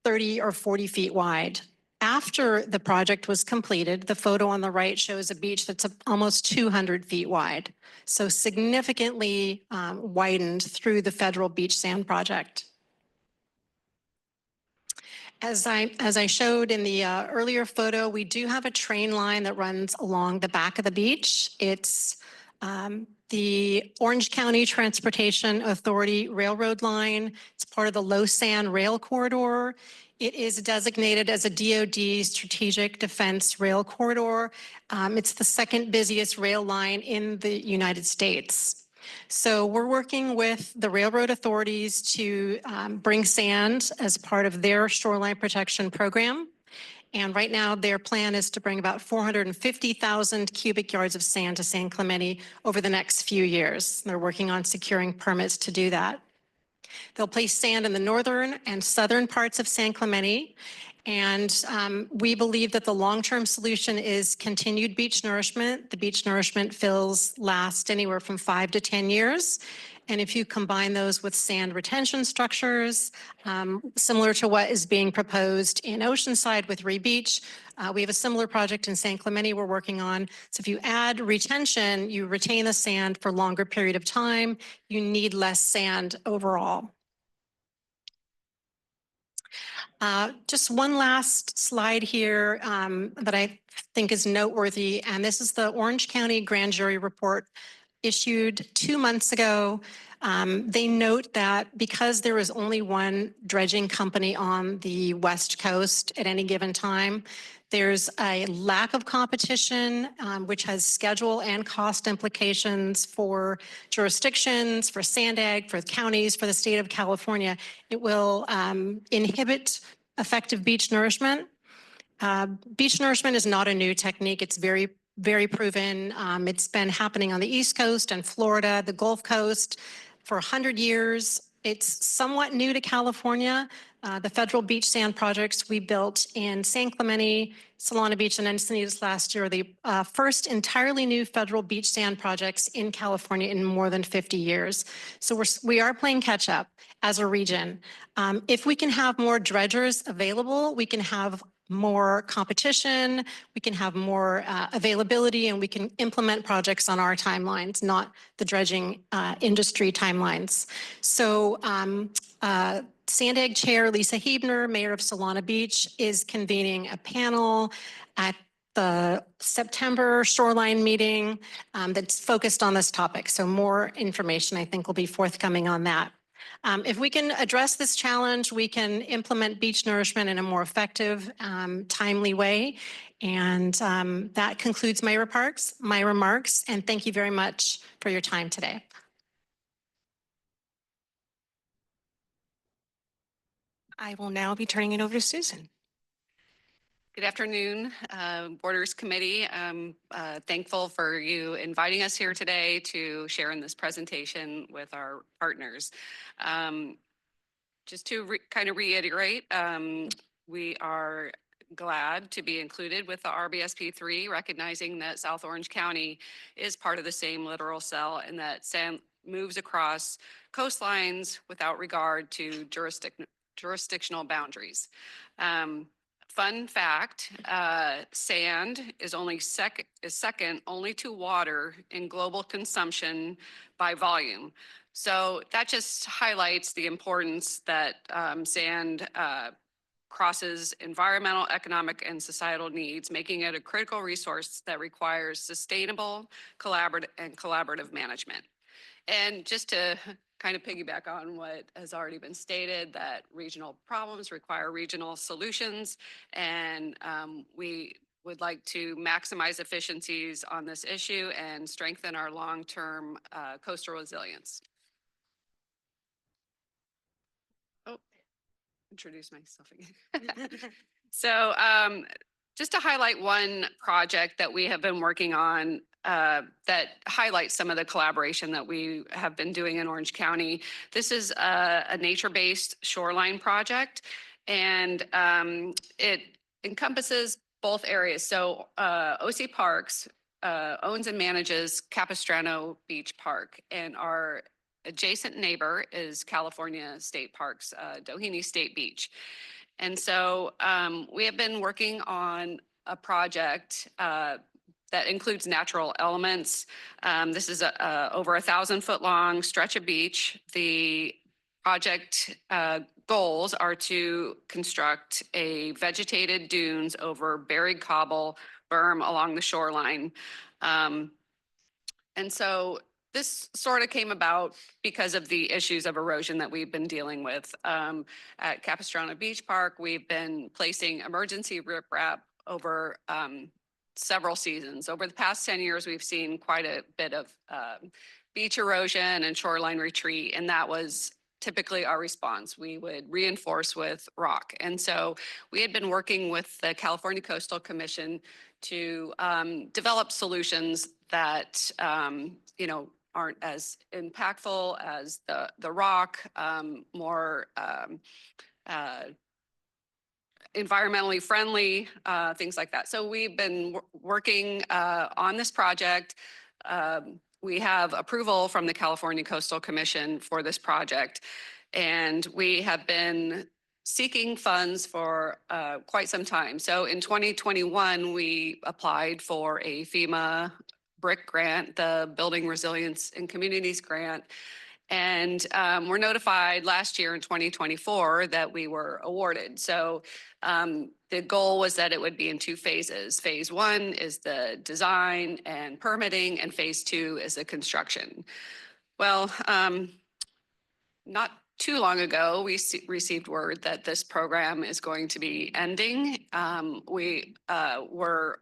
30 or 40 feet wide. After the project was completed, the photo on the right shows a beach that's almost 200 feet wide. So significantly widened through the federal beach sand project. As I showed in the earlier photo, we do have a train line that runs along the back of the beach. It's the Orange County Transportation Authority Railroad line. It's part of the low sand rail corridor. It is designated as a DoD Strategic Defense Rail Corridor. It's the second busiest rail line in the United States. So we're working with the railroad authorities to bring sand as part of their shoreline protection program. And right now their plan is to bring about 450,000 cubic yards of sand to San Clemente over the next few years. They're working on securing permits to do that. They'll place sand in the northern and southern parts of San Clemente. And we believe that the long-term solution is continued beach nourishment. The beach nourishment fills last anywhere from 5 to 10 years. And if you combine those with sand retention structures, similar to what is being proposed in Oceanside with Ree Beach, we have a similar project in San Clemente we're working on. So if you add retention, you retain the sand for a longer period of time, you need less sand overall. Just one last slide here that I think is noteworthy, and this is the Orange County Grand Jury Report issued 2 months ago. They note that because there was only one dredging company on the West Coast at any given time, there's a lack of competition, which has schedule and cost implications for jurisdictions, for SANDAG, for counties, for the state of California. It will inhibit effective beach nourishment. Beach nourishment is not a new technique. It's very proven. It's been happening on the East Coast and Florida, the Gulf Coast for 100 years. It's somewhat new to California. The federal beach sand projects we built in San Clemente, Solana Beach, and Encinitas last year are the first entirely new federal beach sand projects in California in more than 50 years. So we are playing catch up as a region. If we can have more dredgers available, we can have more competition, we can have more availability, and we can implement projects on our timelines, not the dredging industry timelines. So SANDAG Chair Lisa Huebner, Mayor of Solana Beach, is convening a panel at the September shoreline meeting that's focused on this topic. So more information, I think, will be forthcoming on that. If we can address this challenge, we can implement beach nourishment in a more effective, timely way. And that concludes my remarks, and thank you very much for your time today. I will now be turning it over to Susan. Good afternoon, Borders Committee. I'm thankful for you inviting us here today to share in this presentation with our partners. Just to kind of reiterate, we are glad to be included with the RBSP3, recognizing that South Orange County is part of the same littoral cell and that sand moves across coastlines without regard to jurisdictional boundaries. Fun fact, sand is second only to water in global consumption by volume. So that just highlights the importance that sand crosses environmental, economic, and societal needs, making it a critical resource that requires sustainable, collaborative management. And just to kind of piggyback on what has already been stated, that regional problems require regional solutions, and we would like to maximize efficiencies on this issue and strengthen our long-term coastal resilience. Oh, introduce myself again. So just to highlight one project that we have been working on that highlights some of the collaboration that we have been doing in Orange County. This is a nature-based shoreline project, and it encompasses both areas. So OC Parks owns and manages Capistrano Beach Park, and our adjacent neighbor is California State Parks, Doheny State Beach. And so we have been working on a project that includes natural elements. This is over 1,000-foot long stretch of beach. The project goals are to construct a vegetated dunes over buried cobble berm along the shoreline. And so this sort of came about because of the issues of erosion that we've been dealing with. At Capistrano Beach Park, we've been placing emergency riprap over several seasons. Over the past 10 years, we've seen quite a bit of beach erosion and shoreline retreat, and that was typically our response. We would reinforce with rock. And so we had been working with the California Coastal Commission to develop solutions that, aren't as impactful as the rock, more environmentally friendly, things like that. So we've been working on this project. we have approval from the California Coastal Commission for this project. And we have been seeking funds for quite some time. So in 2021, we applied for a FEMA BRIC grant, the Building Resilience in Communities grant. And we're notified last year in 2024 that we were awarded. So the goal was that it would be in two phases. Phase one is the design and permitting, and phase two is the construction. Well, not too long ago, we received word that this program is going to be ending. We were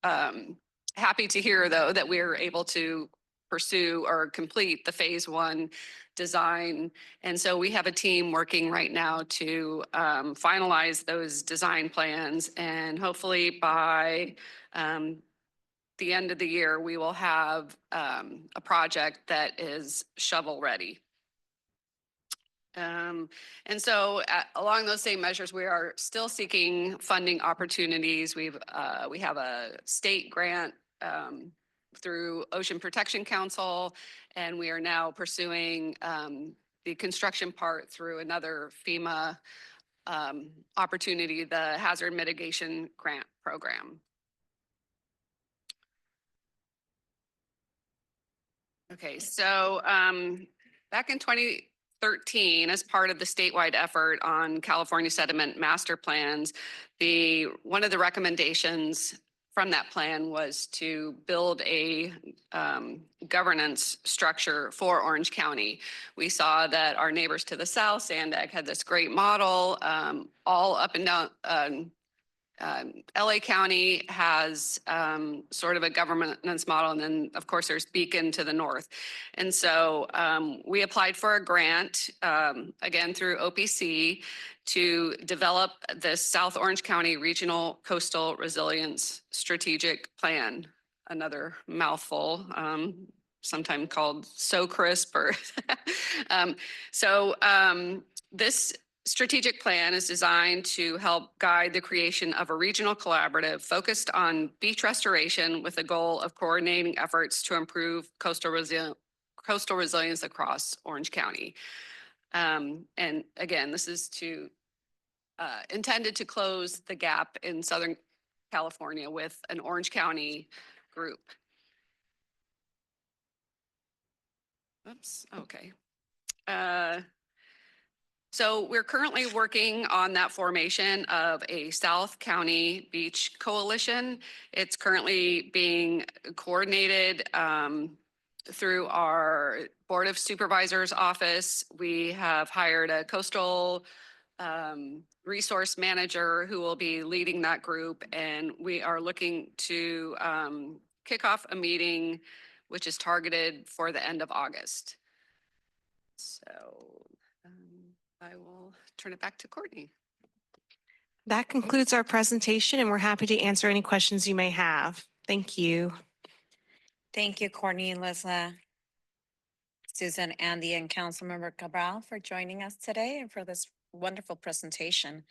happy to hear, though, that we were able to pursue or complete the phase one design. And so we have a team working right now to finalize those design plans. And hopefully by the end of the year, we will have a project that is shovel ready. And so along those same measures, we are still seeking funding opportunities. We have a state grant through Ocean Protection Council, and we are now pursuing the construction part through another FEMA opportunity, the Hazard Mitigation Grant Program. Okay, so back in 2013, as part of the statewide effort on California sediment master plans, one of the recommendations from that plan was to build a governance structure for Orange County. We saw that our neighbors to the south, SANDAG, had this great model all up and down. LA County has sort of a governance model, and then of course there's Beacon to the north. And so we applied for a grant, again through OPC, to develop the South Orange County Regional Coastal Resilience Strategic Plan, another mouthful, sometimes called so crisp. Or this strategic plan is designed to help guide the creation of a regional collaborative focused on beach restoration with the goal of coordinating efforts to improve coastal resilience across Orange County. And again, this is intended to close the gap in Southern California with an Orange County group. Oops, okay. So we're currently working on that formation of a South County Beach Coalition. It's currently being coordinated through our Board of Supervisors office. We have hired a coastal resource manager who will be leading that group, and we are looking to kick off a meeting which is targeted for the end of August. So I will turn it back to Courtney. That concludes our presentation, and we're happy to answer any questions you may have. Thank you. Thank you, Courtney and Leslie, Susan, Andy, and Councilmember Cabral for joining us today and for this wonderful presentation.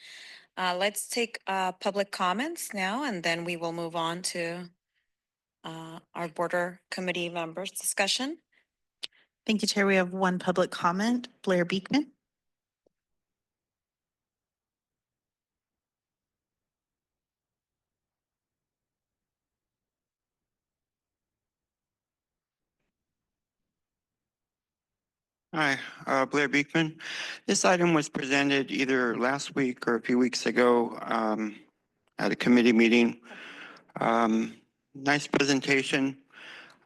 Let's take public comments now, and then we will move on to our border committee members' discussion. Thank you, Chair. We have one public comment, Blair Beekman. Hi, Blair Beekman. This item was presented either last week or a few weeks ago at a committee meeting. Nice presentation.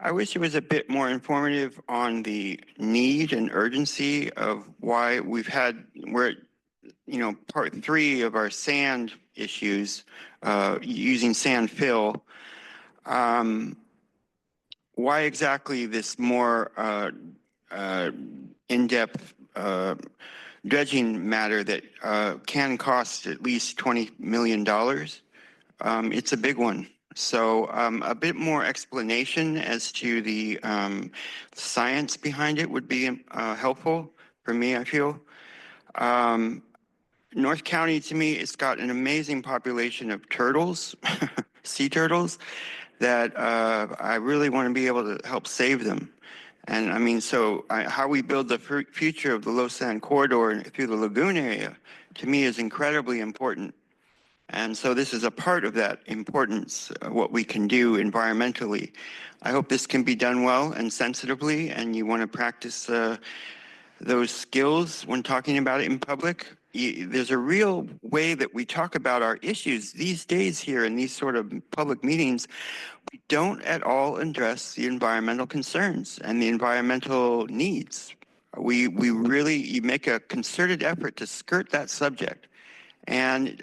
I wish it was a bit more informative on the need and urgency of why we're part 3 of our sand issues, using sand fill. Why exactly this more in-depth dredging matter that can cost at least $20 million? It's a big one. So a bit more explanation as to the science behind it would be helpful for me, I feel. North County, to me, it's got an amazing population of turtles, sea turtles, that I really want to be able to help save them. And I mean, how we build the future of the low sand corridor through the lagoon area, to me, is incredibly important. And so this is a part of that importance, what we can do environmentally. I hope this can be done well and sensitively, and you want to practice those skills when talking about it in public. There's a real way that we talk about our issues these days here in these sort of public meetings. We don't at all address the environmental concerns and the environmental needs. We really, you make a concerted effort to skirt that subject. And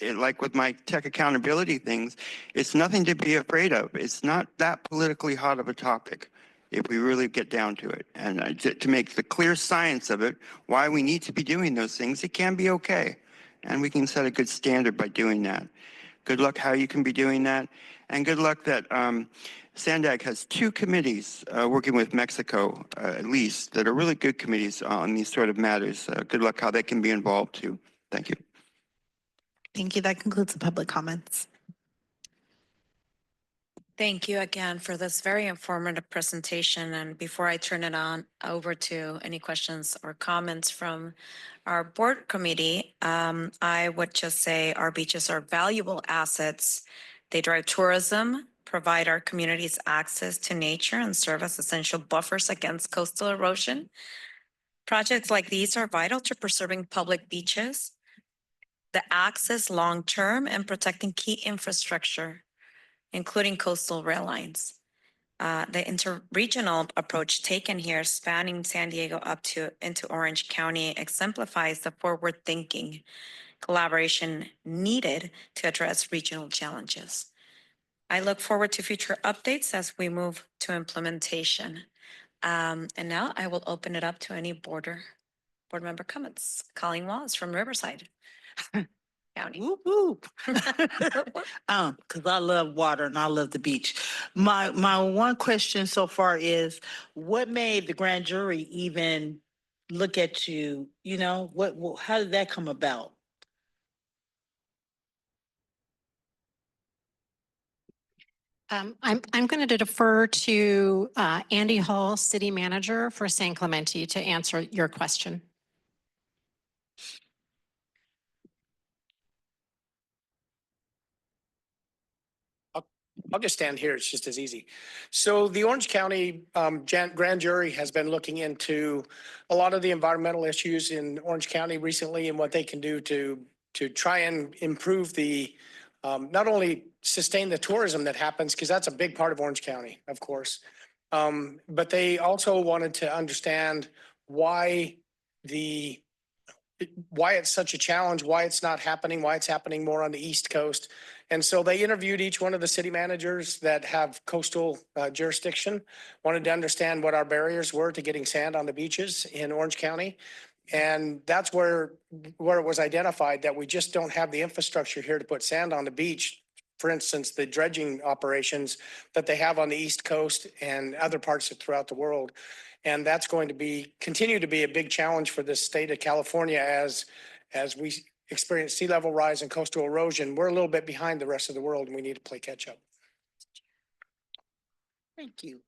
like with my tech accountability things, it's nothing to be afraid of. It's not that politically hot of a topic if we really get down to it. And to make the clear science of it, why we need to be doing those things, it can be okay. And we can set a good standard by doing that. Good luck how you can be doing that. And good luck that SANDAG has 2 committees working with Mexico, at least, that are really good committees on these sort of matters. Good luck how they can be involved too. Thank you. Thank you. That concludes the public comments. Thank you again for this very informative presentation. And before I turn it on over to any questions or comments from our board committee, I would just say our beaches are valuable assets. They drive tourism, provide our communities access to nature, and serve as essential buffers against coastal erosion. Projects like these are vital to preserving public beaches, the access long-term, and protecting key infrastructure, including coastal rail lines. The interregional approach taken here, spanning San Diego up into Orange County, exemplifies the forward-thinking collaboration needed to address regional challenges. I look forward to future updates as we move to implementation. And now I will open it up to any board member comments. Colleen Wallace from Riverside County. Whoop, whoop. Because I love water and I love the beach. My one question so far is, what made the grand jury even look at you? You know, how did that come about? I'm going to defer to Andy Hall, City Manager for San Clemente, to answer your question. I'll just stand here. It's just as easy. So the Orange County grand jury has been looking into a lot of the environmental issues in Orange County recently and what they can do to try and improve the not only sustain the tourism that happens, because that's a big part of Orange County, of course, but they also wanted to understand why it's such a challenge, why it's not happening, why it's happening more on the East Coast. And so they interviewed each one of the city managers that have coastal jurisdiction, wanted to understand what our barriers were to getting sand on the beaches in Orange County. And that's where it was identified that we just don't have the infrastructure here to put sand on the beach. For instance, the dredging operations that they have on the East Coast and other parts throughout the world. And that's going to continue to be a big challenge for the state of California as we experience sea level rise and coastal erosion. We're a little bit behind the rest of the world and we need to play catch up. Thank you.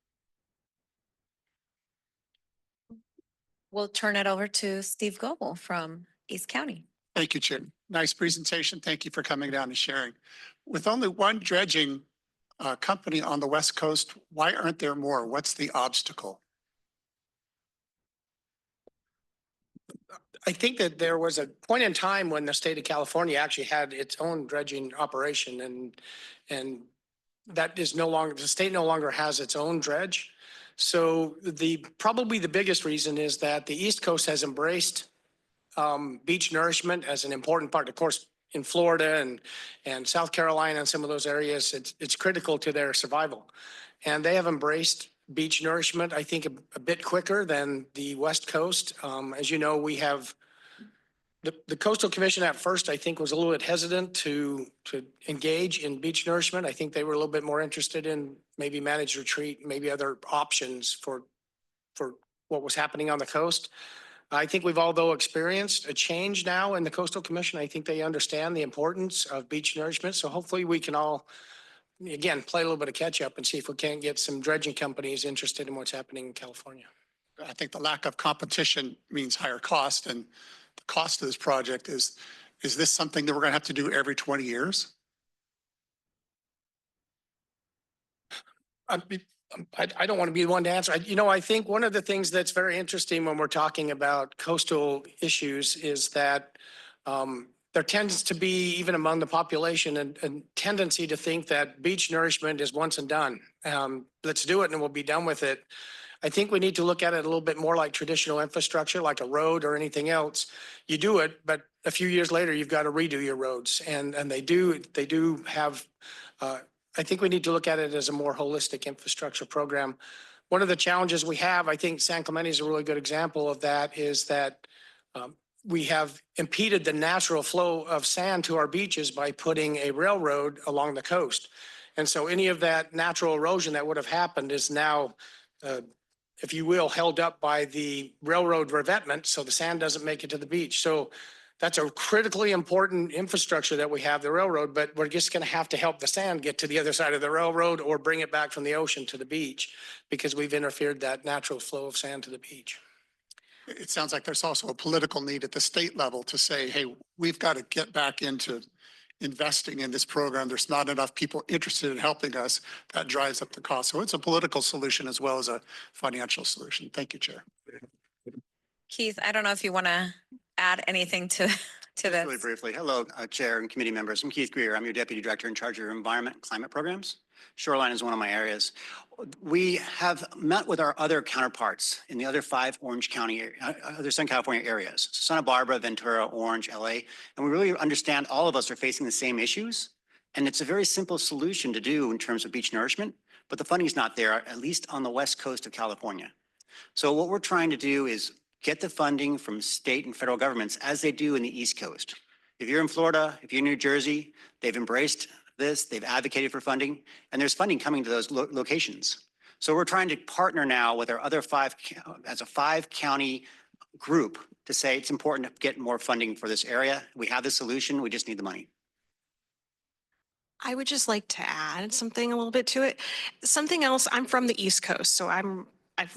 We'll turn it over to Steve Goebel from East County. Thank you, Chair. Nice presentation. Thank you for coming down and sharing. With only one dredging company on the West Coast, why aren't there more? What's the obstacle? I think that there was a point in time when the state of California actually had its own dredging operation, and that is no longer, the state no longer has its own dredge. So probably the biggest reason is that the East Coast has embraced beach nourishment as an important part. Of course, in Florida and South Carolina and some of those areas, it's critical to their survival. And they have embraced beach nourishment, I think, a bit quicker than the West Coast. As you know, we have the Coastal Commission at first, I think, was a little bit hesitant to engage in beach nourishment. I think they were a little bit more interested in maybe managed retreat, maybe other options for what was happening on the coast. I think we've all, though, experienced a change now in the Coastal Commission. I think they understand the importance of beach nourishment. So hopefully we can all again, play a little bit of catch up and see if we can't get some dredging companies interested in what's happening in California. I think the lack of competition means higher cost, and the cost of this project is this something that we're going to have to do every 20 years? I don't want to be the one to answer. I think one of the things that's very interesting when we're talking about coastal issues is that there tends to be, even among the population, a tendency to think that beach nourishment is once and done. Let's do it and we'll be done with it. I think we need to look at it a little bit more like traditional infrastructure, like a road or anything else. You do it, but a few years later, you've got to redo your roads. And they do have, I think we need to look at it as a more holistic infrastructure program. One of the challenges we have, I think San Clemente is a really good example of that, is that we have impeded the natural flow of sand to our beaches by putting a railroad along the coast. And so any of that natural erosion that would have happened is now, if you will, held up by the railroad revetment, so the sand doesn't make it to the beach. So that's a critically important infrastructure that we have, the railroad, but we're just going to have to help the sand get to the other side of the railroad or bring it back from the ocean to the beach because we've interfered that natural flow of sand to the beach. It sounds like there's also a political need at the state level to say, hey, we've got to get back into investing in this program. There's not enough people interested in helping us. That drives up the cost. So it's a political solution as well as a financial solution. Thank you, Chair. Keith, I don't know if you want to add anything to Just this. really briefly. Hello, Chair and committee members. I'm Keith Greer. I'm your Deputy Director in charge of Environment and Climate Programs. Shoreline is one of my areas. We have met with our other counterparts in the other 5 Orange County, other Southern California areas, Santa Barbara, Ventura, Orange, LA, and we really understand all of us are facing the same issues. And it's a very simple solution to do in terms of beach nourishment, but the funding is not there, at least on the west coast of California. So what we're trying to do is get the funding from state and federal governments as they do in the East Coast. If you're in Florida, if you're in New Jersey, they've embraced this, they've advocated for funding, and there's funding coming to those locations. So we're trying to partner now with our other 5, as a 5-county group to say it's important to get more funding for this area. We have the solution, we just need the money. I would just like to add something a little bit to it. Something else, I'm from the East Coast, so I've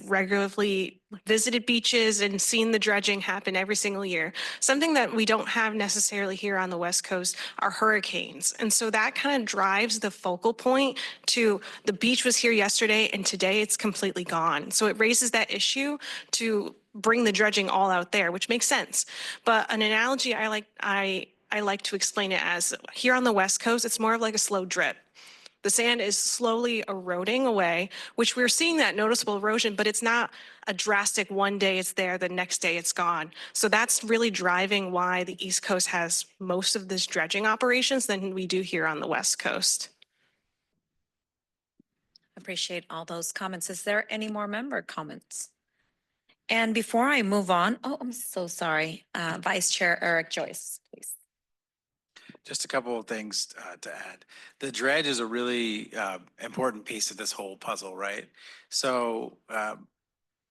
regularly visited beaches and seen the dredging happen every single year. Something that we don't have necessarily here on the West Coast are hurricanes. And so that kind of drives the focal point to the beach was here yesterday and today it's completely gone. So it raises that issue to bring the dredging all out there, which makes sense. But an analogy I like to explain it as, here on the West Coast, it's more of like a slow drip. The sand is slowly eroding away, which we're seeing that noticeable erosion, but it's not a drastic one day it's there, the next day it's gone. So that's really driving why the East Coast has most of this dredging operations than we do here on the West Coast. Appreciate all those comments. Is there any more member comments? And before I move on, oh, I'm so sorry. Vice Chair Eric Joyce, please. Just a couple of things to add. The dredge is a really important piece of this whole puzzle, right? So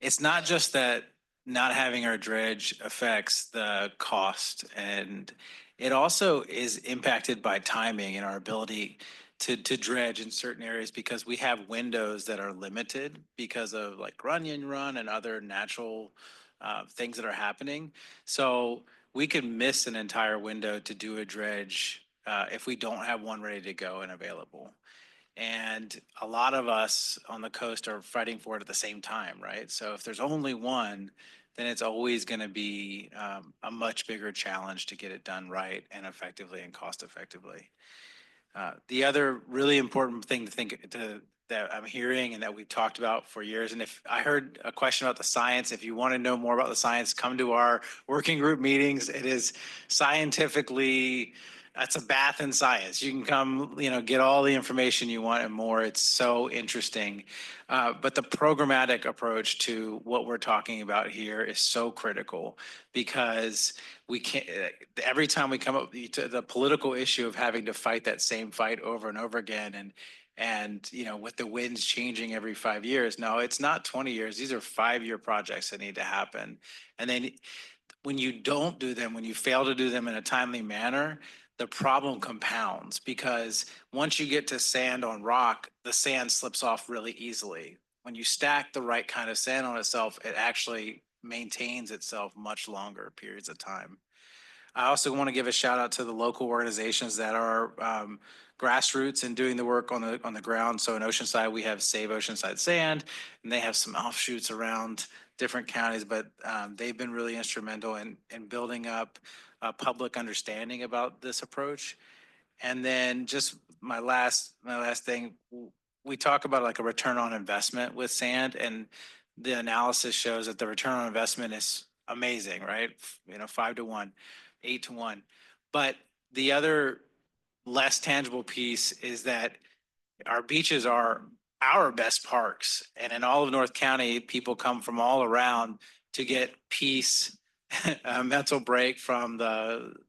it's not just that not having our dredge affects the cost, and it also is impacted by timing and our ability to dredge in certain areas because we have windows that are limited because of like Runyon Run and other natural things that are happening. So we could miss an entire window to do a dredge if we don't have one ready to go and available. And a lot of us on the coast are fighting for it at the same time, right? So if there's only one, then it's always going to be a much bigger challenge to get it done right and effectively and cost effectively. The other really important thing that I'm hearing and that we've talked about for years. And if I heard a question about the science, if you want to know more about the science, come to our working group meetings. It is scientifically, it's a bath in science. You can come, get all the information you want and more. It's so interesting. But the programmatic approach to what we're talking about here is so critical because we can't, every time we come up to the political issue of having to fight that same fight over and over again and with the winds changing every 5 years. No, it's not 20 years. These are 5-year projects that need to happen. And then when you don't do them, when you fail to do them in a timely manner, the problem compounds because once you get to sand on rock, the sand slips off really easily. When you stack the right kind of sand on itself, it actually maintains itself much longer periods of time. I also want to give a shout out to the local organizations that are grassroots and doing the work on the ground. So in Oceanside, we have Save Oceanside Sand, and they have some offshoots around different counties, but they've been really instrumental in building up a public understanding about this approach. And then just my last thing, we talk about like a return on investment with sand, and the analysis shows that the return on investment is amazing, right? 5 to 1. 8 to 1. But the other less tangible piece is that our beaches are our best parks. And in all of North County, people come from all around to get peace, a mental break from the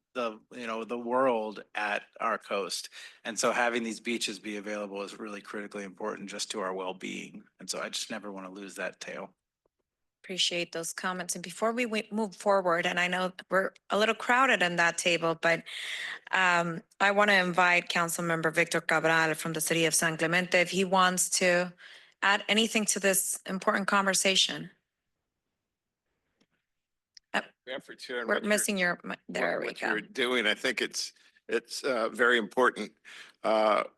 world at our coast. And so having these beaches be available is really critically important just to our well-being. And so I just never want to lose that tail. Appreciate those comments. And before we move forward, and I know we're a little crowded in that table, but I want to invite Councilmember Victor Cabral from the city of San Clemente if he wants to add anything to this important conversation. We're missing your, there we What go. you're doing, I think it's very important.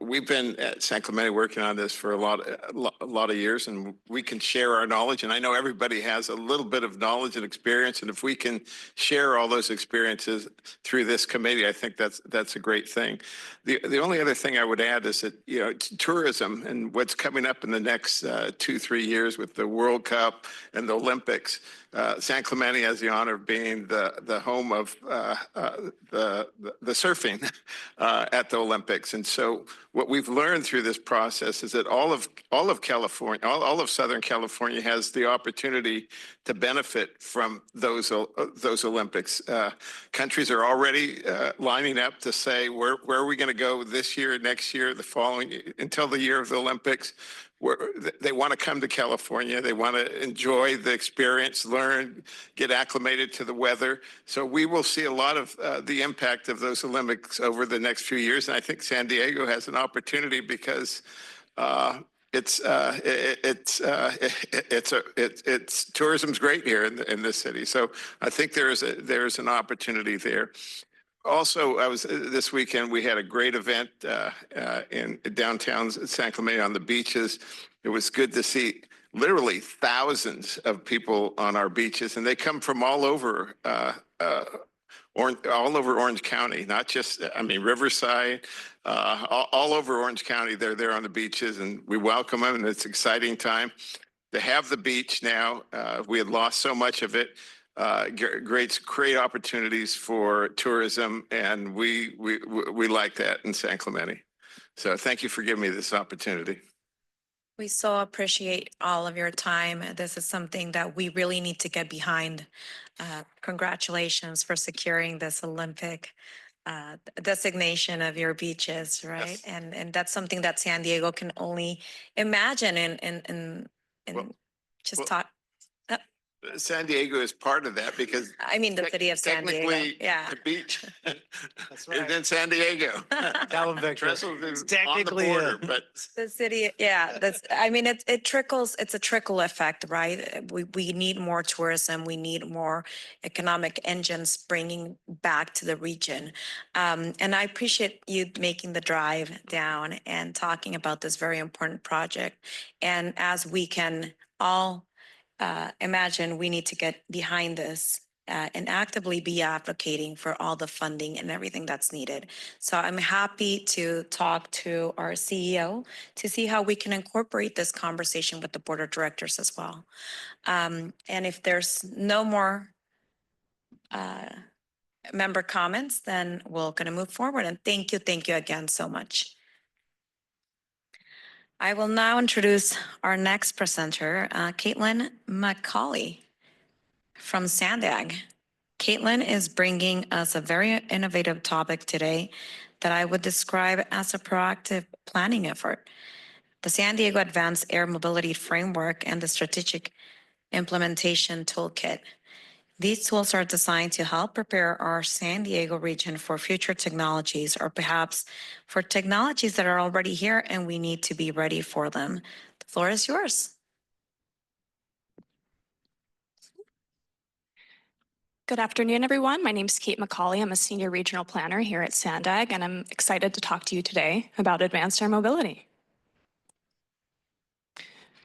We've been at San Clemente working on this for a lot of years, and we can share our knowledge. And I know everybody has a little bit of knowledge and experience, and if we can share all those experiences through this committee, I think that's a great thing. The only other thing I would add is that tourism and what's coming up in the next 2-3 years with the World Cup and the Olympics. San Clemente has the honor of being the home of the surfing at the Olympics, and so what we've learned through this process is that all of California, all of Southern California has the opportunity to benefit from those Olympics. Countries are already lining up to say where are we going to go this year, next year, the following, until the year of the Olympics. They want to come to California. They want to enjoy the experience, learn, get acclimated to the weather. So we will see a lot of the impact of those Olympics over the next few years. And I think San Diego has an opportunity because tourism's great here in this city. So I think there's an opportunity there. Also, this weekend, we had a great event in downtown San Clemente on the beaches. It was good to see literally thousands of people on our beaches, and they come from all over Orange County, not just, Riverside, all over Orange County. They're there on the beaches, and we welcome them, and it's an exciting time to have the beach now. We had lost so much of it. Great opportunities for tourism, and we like that in San Clemente. So thank you for giving me this opportunity. We so appreciate all of your time. This is something that we really need to get behind. Congratulations for securing this Olympic designation of your beaches, right? Yes. And that's something that San Diego can only imagine and just talk. San Diego is part of that because I mean, the city of San Diego. technically Yeah. the beach That's is in San Diego. Tell them, Victor. Trestle is technically on the border, but The city, yeah, it trickles, it's a trickle effect, right? We need more tourism. We need more economic engines bringing back to the region. And I appreciate you making the drive down and talking about this very important project. And as we can all imagine, we need to get behind this and actively be advocating for all the funding and everything that's needed. So I'm happy to talk to our CEO to see how we can incorporate this conversation with the board of directors as well. And if there's no more member comments, then we're going to move forward. And thank you again so much. I will now introduce our next presenter, Caitlin McCauley from SANDAG. Caitlin is bringing us a very innovative topic today that I would describe as a proactive planning effort. The San Diego Advanced Air Mobility Framework and the Strategic Implementation Toolkit. These tools are designed to help prepare our San Diego region for future technologies, or perhaps for technologies that are already here and we need to be ready for them. The floor is yours. Good afternoon, everyone. My name is Kate McCauley. I'm a senior regional planner here at SANDAG, and I'm excited to talk to you today about advanced air mobility.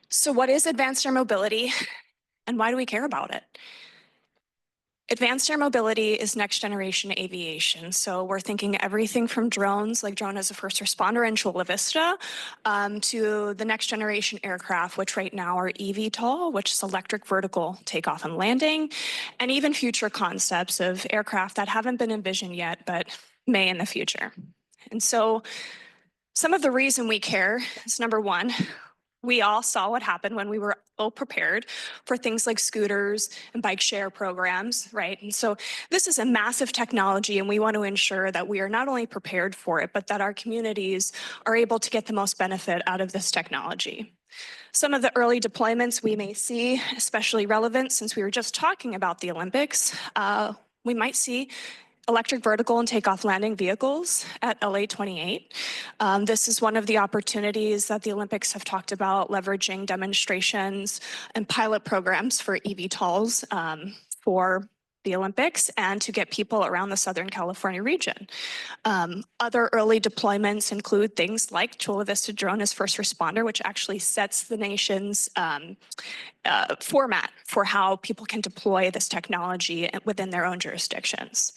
So what is advanced air mobility, and why do we care about it? Advanced air mobility is next generation aviation. So we're thinking everything from drones, like drone as a first responder in Chula Vista, to the next generation aircraft, which right now are eVTOL, which is electric vertical takeoff and landing, and even future concepts of aircraft that haven't been envisioned yet, but may in the future. And so some of the reason we care is, number one, we all saw what happened when we were ill prepared for things like scooters and bike share programs, right? And so this is a massive technology, and we want to ensure that we are not only prepared for it, but that our communities are able to get the most benefit out of this technology. Some of the early deployments we may see, especially relevant since we were just talking about the Olympics, we might see electric vertical and takeoff landing vehicles at LA 28. This is one of the opportunities that the Olympics have talked about, leveraging demonstrations and pilot programs for eVTOLs for the Olympics and to get people around the Southern California region. Other early deployments include things like Chula Vista Drone as First Responder, which actually sets the nation's format for how people can deploy this technology within their own jurisdictions.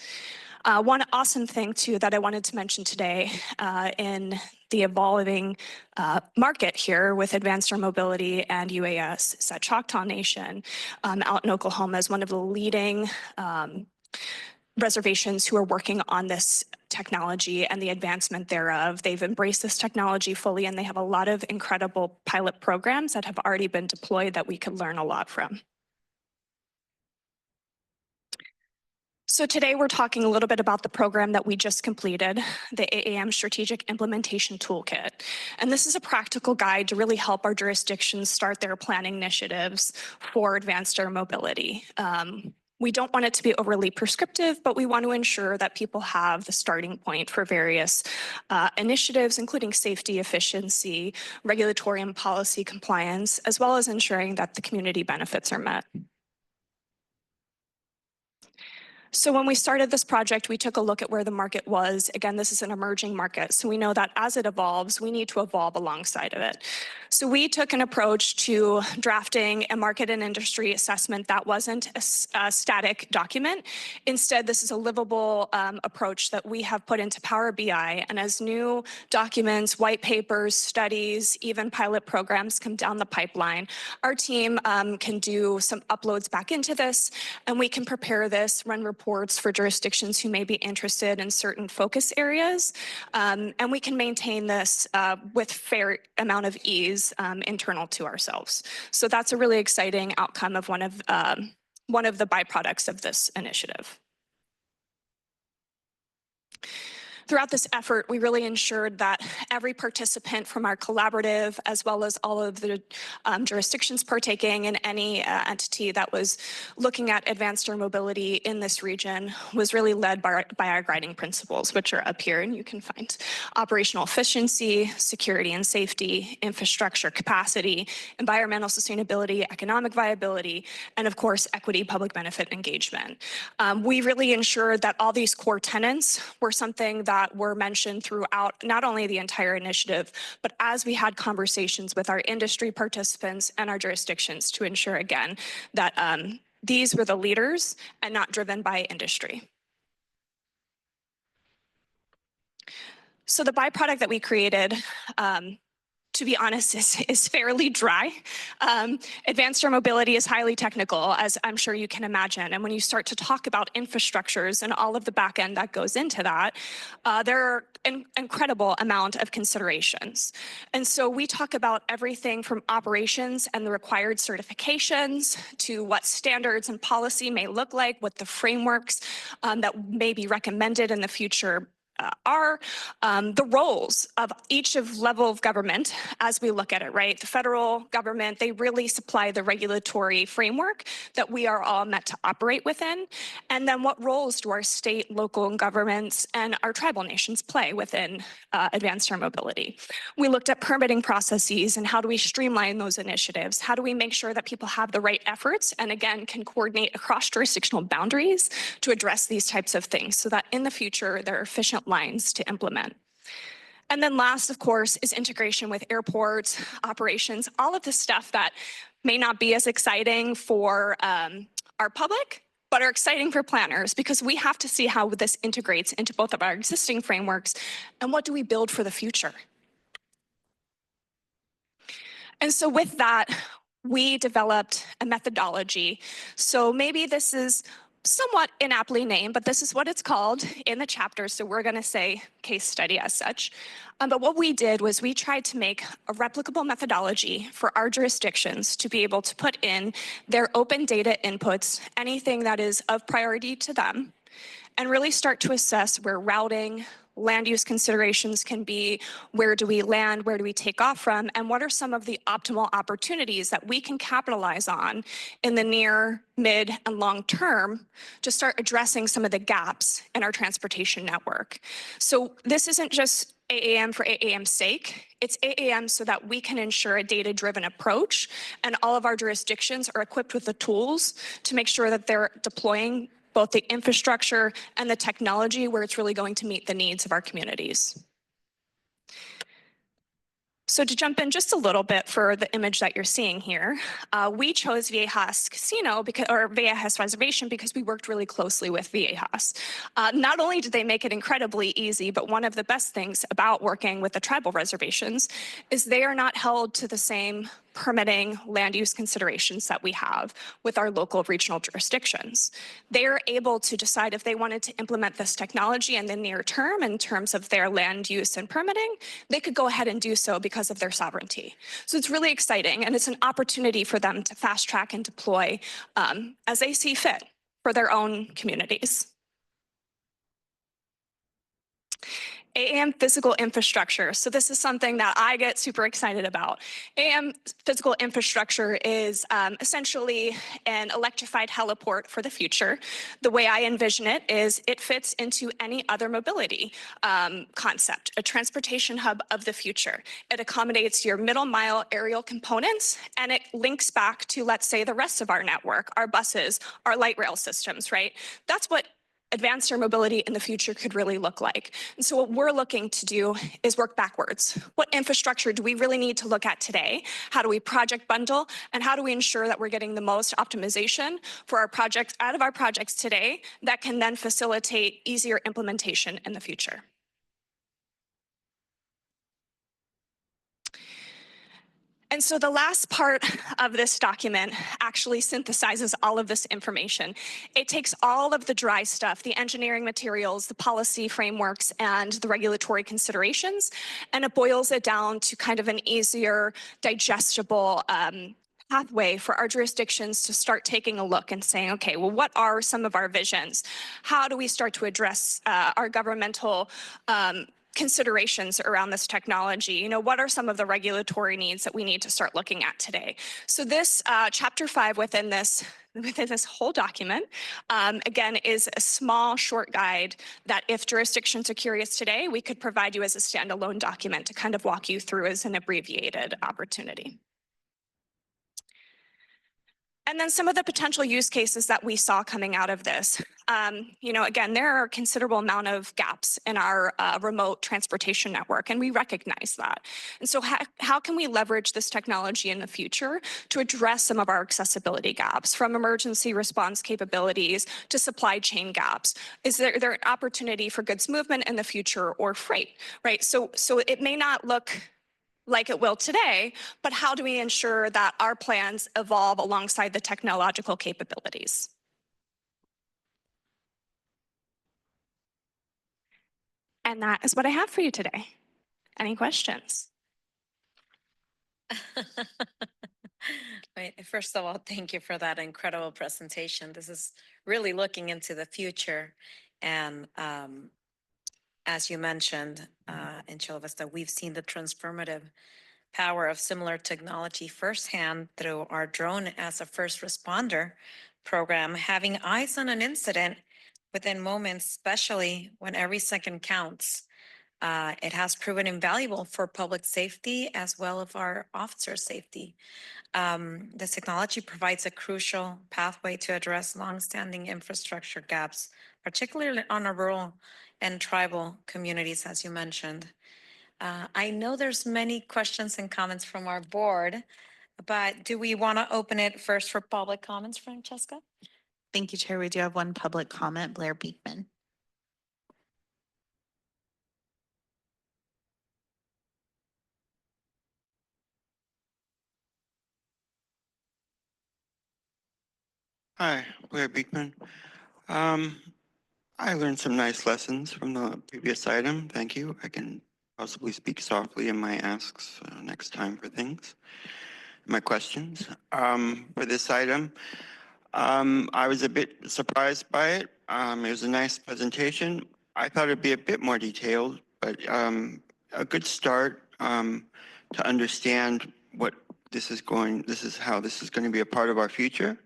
One awesome thing too that I wanted to mention today in the evolving market here with advanced air mobility and UAS is that Choctaw Nation out in Oklahoma is one of the leading reservations who are working on this technology and the advancement thereof. They've embraced this technology fully, and they have a lot of incredible pilot programs that have already been deployed that we could learn a lot from. So today we're talking a little bit about the program that we just completed, the AAM Strategic Implementation Toolkit. And this is a practical guide to really help our jurisdictions start their planning initiatives for advanced air mobility. We don't want it to be overly prescriptive, but we want to ensure that people have the starting point for various initiatives, including safety, efficiency, regulatory and policy compliance, as well as ensuring that the community benefits are met. So when we started this project, we took a look at where the market was. Again, this is an emerging market, so we know that as it evolves, we need to evolve alongside of it. So we took an approach to drafting a market and industry assessment that wasn't a static document. Instead, this is a livable approach that we have put into Power BI. And as new documents, white papers, studies, even pilot programs come down the pipeline, our team can do some uploads back into this, and we can prepare this, run reports for jurisdictions who may be interested in certain focus areas. And we can maintain this with fair amount of ease internal to ourselves. So that's a really exciting outcome of one of the byproducts of this initiative. Throughout this effort, we really ensured that every participant from our collaborative, as well as all of the jurisdictions partaking in any entity that was looking at advanced air mobility in this region, was really led by our guiding principles, which are up here, and you can find operational efficiency, security and safety, infrastructure capacity, environmental sustainability, economic viability, and of course, equity, public benefit engagement. We really ensured that all these core tenets were something that were mentioned throughout not only the entire initiative, but as we had conversations with our industry participants and our jurisdictions to ensure, again, that these were the leaders and not driven by industry. So the byproduct that we created, to be honest, is fairly dry. Advanced air mobility is highly technical, as I'm sure you can imagine. And when you start to talk about infrastructures and all of the back end that goes into that, there are an incredible amount of considerations. And so we talk about everything from operations and the required certifications to what standards and policy may look like, what the frameworks that may be recommended in the future are, the roles of each of level of government as we look at it, right? The federal government, they really supply the regulatory framework that we are all meant to operate within. And then what roles do our state, local governments and our tribal nations play within advanced air mobility? We looked at permitting processes and how do we streamline those initiatives? How do we make sure that people have the right efforts and again can coordinate across jurisdictional boundaries to address these types of things so that in the future there are efficient lines to implement. And then last, of course, is integration with airports, operations, all of this stuff that may not be as exciting for our public, but are exciting for planners because we have to see how this integrates into both of our existing frameworks and what do we build for the future. And so with that, we developed a methodology. So maybe this is somewhat inaptly named, but this is what it's called in the chapter. So we're going to say case study as such. But what we did was we tried to make a replicable methodology for our jurisdictions to be able to put in their open data inputs, anything that is of priority to them, and really start to assess where routing, land use considerations can be, where do we land, where do we take off from, and what are some of the optimal opportunities that we can capitalize on in the near, mid, and long term to start addressing some of the gaps in our transportation network. So this isn't just AAM for AAM's sake. It's AAM so that we can ensure a data-driven approach and all of our jurisdictions are equipped with the tools to make sure that they're deploying both the infrastructure and the technology where it's really going to meet the needs of our communities. So to jump in just a little bit for the image that you're seeing here, we chose Viejas Casino or Viejas Reservation because we worked really closely with Viejas. Not only did they make it incredibly easy, but one of the best things about working with the tribal reservations is they are not held to the same permitting land use considerations that we have with our local regional jurisdictions. They are able to decide if they wanted to implement this technology in the near term in terms of their land use and permitting, they could go ahead and do so because of their sovereignty. So it's really exciting and it's an opportunity for them to fast track and deploy as they see fit for their own communities. AAM physical infrastructure. So this is something that I get super excited about. AAM physical infrastructure is essentially an electrified heliport for the future. The way I envision it is it fits into any other mobility concept, a transportation hub of the future. It accommodates your middle mile aerial components and it links back to, let's say, the rest of our network, our buses, our light rail systems, right? That's what advanced air mobility in the future could really look like. And so what we're looking to do is work backwards. What infrastructure do we really need to look at today? How do we project bundle? And how do we ensure that we're getting the most optimization for our projects out of our projects today that can then facilitate easier implementation in the future? And so the last part of this document actually synthesizes all of this information. It takes all of the dry stuff, the engineering materials, the policy frameworks, and the regulatory considerations, and it boils it down to kind of an easier, digestible pathway for our jurisdictions to start taking a look and saying, okay, well, what are some of our visions? How do we start to address our governmental considerations around this technology? You know, what are some of the regulatory needs that we need to start looking at today? So this chapter 5 within this whole document, again, is a small short guide that if jurisdictions are curious today, we could provide you as a standalone document to kind of walk you through as an abbreviated opportunity. And then some of the potential use cases that we saw coming out of this. You know, again, there are a considerable amount of gaps in our remote transportation network, and we recognize that. And so how can we leverage this technology in the future to address some of our accessibility gaps, from emergency response capabilities to supply chain gaps? Is there an opportunity for goods movement in the future or freight, right? So it may not look like it will today, but how do we ensure that our plans evolve alongside the technological capabilities? And that is what I have for you today. Any questions? Right. First of all, thank you for that incredible presentation. This is really looking into the future and as you mentioned, in Chula Vista, we've seen the transformative power of similar technology firsthand through our drone as a first responder program, having eyes on an incident within moments, especially when every second counts. It has proven invaluable for public safety as well as our officer safety. This technology provides a crucial pathway to address longstanding infrastructure gaps, particularly on our rural and tribal communities, as you mentioned. I know there's many questions and comments from our board, but do we want to open it first for public comments, Francesca? Thank you, Chair. We do have one public comment, Blair Beekman. Hi, Blair Beekman. I learned some nice lessons from the previous item. Thank you. I can possibly speak softly in my asks next time for things, my questions. For this item, I was a bit surprised by it. It was a nice presentation. I thought it'd be a bit more detailed, but a good start to understand what this is how this is going to be a part of our future.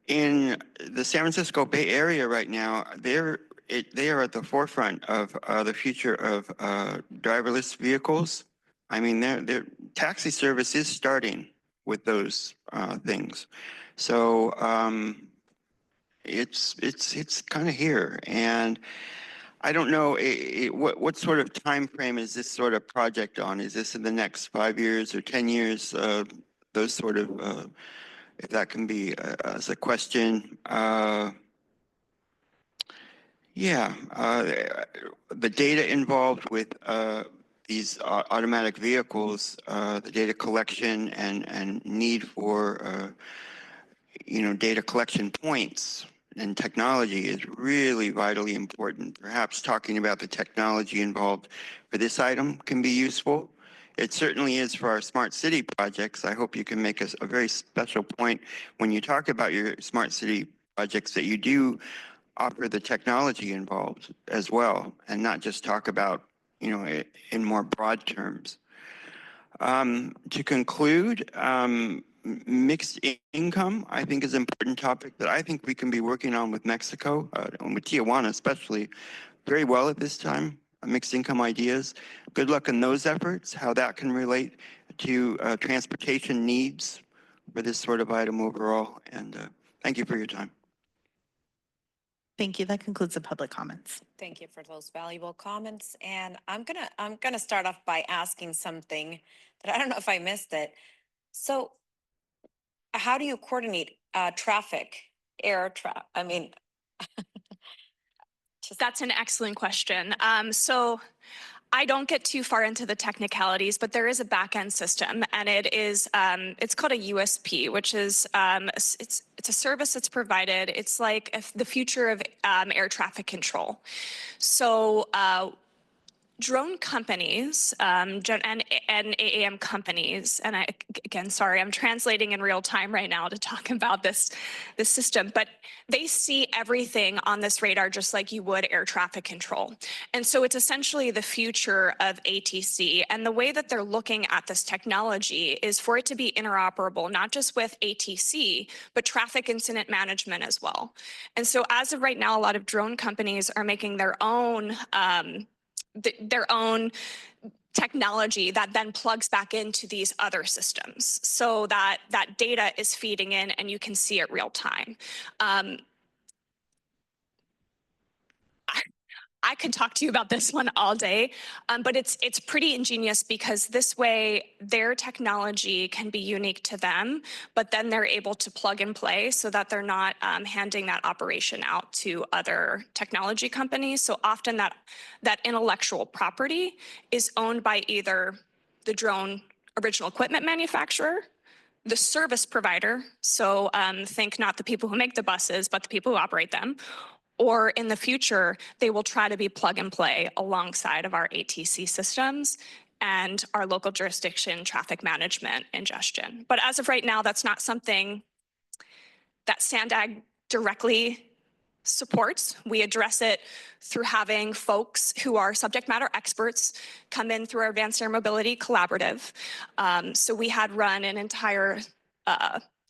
In the San Francisco Bay Area right now, they are at the forefront of the future of driverless vehicles. I mean, their taxi service is starting with those things. So it's kind of here, and I don't know what sort of time frame is this sort of project on? Is this in the next 5 years or 10 years? Those sort of if that can be as a question. The data involved with these automatic vehicles, the data collection and need for data collection points and technology is really vitally important. Perhaps talking about the technology involved for this item can be useful. It certainly is for our smart city projects. I hope you can make a very special point when you talk about your smart city projects that you do offer the technology involved as well, and not just talk about, in more broad terms. To conclude, mixed income, I think, is an important topic that I think we can be working on with Mexico, and with Tijuana especially, very well at this time. Mixed income ideas. Good luck in those efforts, how that can relate to transportation needs for this sort of item overall. And thank you for your time. Thank you. That concludes the public comments. Thank you for those valuable comments. And I'm gonna start off by asking something that I don't know if I missed it. So how do you coordinate traffic, air traffic? I mean, That's an excellent question. So I don't get too far into the technicalities, but there is a back-end system, and it is it's called a USP, which is it's a service that's provided. It's like the future of air traffic control. So drone companies and AAM companies, and again, sorry, I'm translating in real time right now to talk about this system, but they see everything on this radar just like you would air traffic control. And so it's essentially the future of ATC. And the way that they're looking at this technology is for it to be interoperable, not just with ATC, but traffic incident management as well. And so as of right now, a lot of drone companies are making their own technology that then plugs back into these other systems so that that data is feeding in and you can see it real time. I could talk to you about this one all day, but it's pretty ingenious because this way their technology can be unique to them, but then they're able to plug and play so that they're not handing that operation out to other technology companies. So often that intellectual property is owned by either the drone original equipment manufacturer, the service provider, so think not the people who make the buses, but the people who operate them, or in the future, they will try to be plug and play alongside of our ATC systems and our local jurisdiction traffic management ingestion. But as of right now, that's not something that SANDAG directly supports. We address it through having folks who are subject matter experts come in through our Advanced Air Mobility Collaborative. So we had run an entire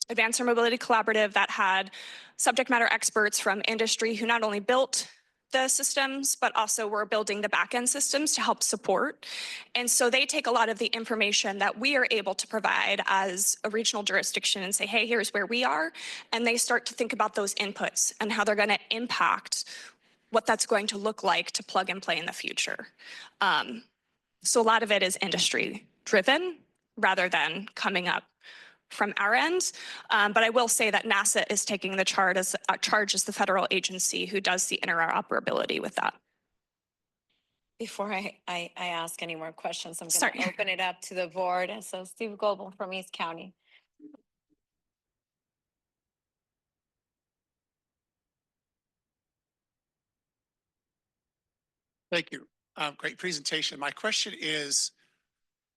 Advanced Air Mobility Collaborative that had subject matter experts from industry who not only built the systems, but also were building the back-end systems to help support. And so they take a lot of the information that we are able to provide as a regional jurisdiction and say, hey, here's where we are. And they start to think about those inputs and how they're going to impact what that's going to look like to plug and play in the future. So a lot of it is industry driven rather than coming up from our end. But I will say that NASA is taking the charge as the federal agency who does the interoperability with that. Before I ask any more questions, I'm going Sorry. to open it up to the board. And so Steve Goebel from East County. Thank you. Great presentation. My question is,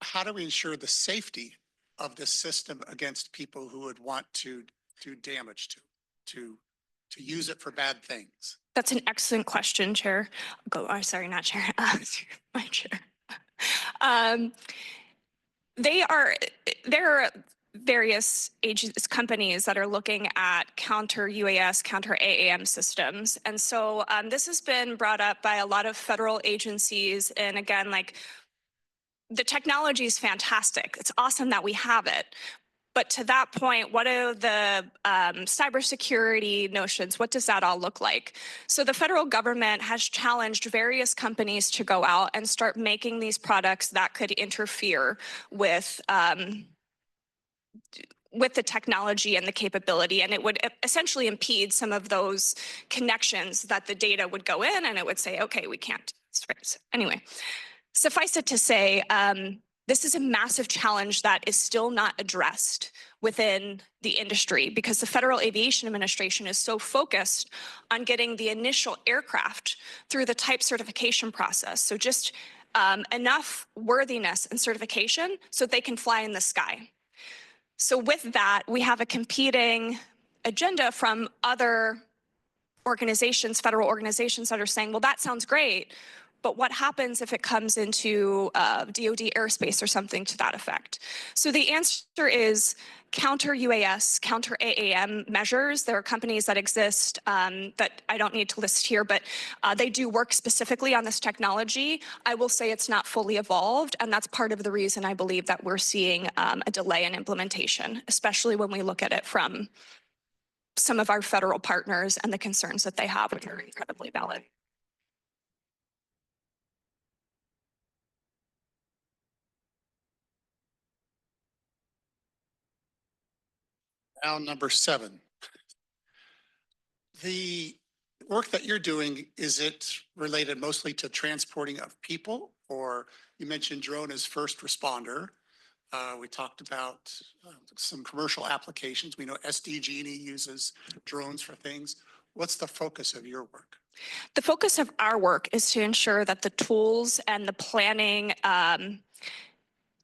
how do we ensure the safety of this system against people who would want to do damage to use it for bad things? That's an excellent question, Chair. Sorry, not Chair, my Chair. There are various companies that are looking at counter UAS, counter AAM systems. And so this has been brought up by a lot of federal agencies. And again, like, the technology is fantastic. It's awesome that we have it. But to that point, what are the cybersecurity notions? What does that all look like? So the federal government has challenged various companies to go out and start making these products that could interfere with the technology and the capability, and it would essentially impede some of those connections that the data would go in, and it would say, okay, we can't. Anyway, suffice it to say, this is a massive challenge that is still not addressed within the industry because the Federal Aviation Administration is so focused on getting the initial aircraft through the type certification process. So just enough worthiness and certification so they can fly in the sky. So with that, we have a competing agenda from other organizations, federal organizations that are saying, well, that sounds great, but what happens if it comes into DoD airspace or something to that effect? So the answer is counter UAS, counter AAM measures. There are companies that exist that I don't need to list here, but they do work specifically on this technology. I will say it's not fully evolved, and that's part of the reason I believe that we're seeing a delay in implementation, especially when we look at it from some of our federal partners and the concerns that they have, which are incredibly valid. Now, number 7. The work that you're doing, is it related mostly to transporting of people? Or you mentioned drone as first responder. We talked about some commercial applications. We know SDG&E uses drones for things. What's the focus of your work? The focus of our work is to ensure that the tools and the planning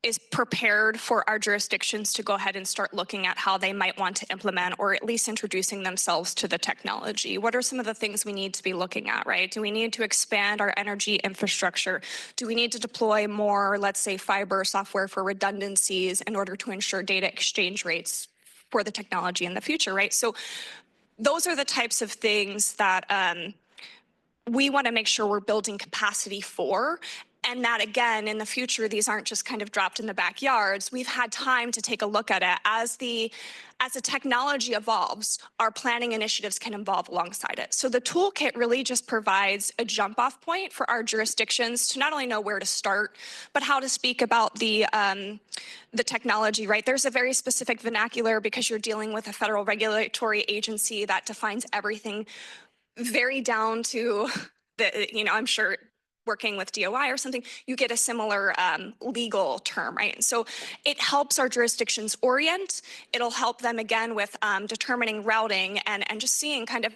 is prepared for our jurisdictions to go ahead and start looking at how they might want to implement or at least introducing themselves to the technology. What are some of the things we need to be looking at, right? Do we need to expand our energy infrastructure? Do we need to deploy more, let's say, fiber software for redundancies in order to ensure data exchange rates for the technology in the future, right? So those are the types of things that we want to make sure we're building capacity for. And that, again, in the future, these aren't just kind of dropped in the backyards. We've had time to take a look at it. As the technology evolves, our planning initiatives can evolve alongside it. So the toolkit really just provides a jump-off point for our jurisdictions to not only know where to start, but how to speak about the technology, right? There's a very specific vernacular because you're dealing with a federal regulatory agency that defines everything very down to I'm sure working with DOI or something, you get a similar legal term, right? And so it helps our jurisdictions orient. It'll help them again with determining routing and just seeing kind of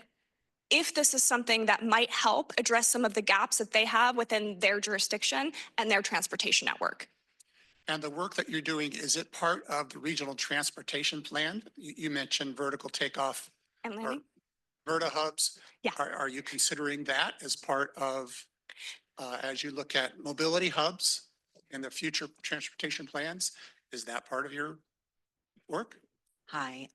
if this is something that might help address some of the gaps that they have within their jurisdiction and their transportation network. And the work that you're doing, is it part of the regional transportation plan? You mentioned vertical takeoff And landing? Verta hubs. Yes. Are you considering that as part of, as you look at mobility hubs and the future transportation plans? Is that part of your work? Hi,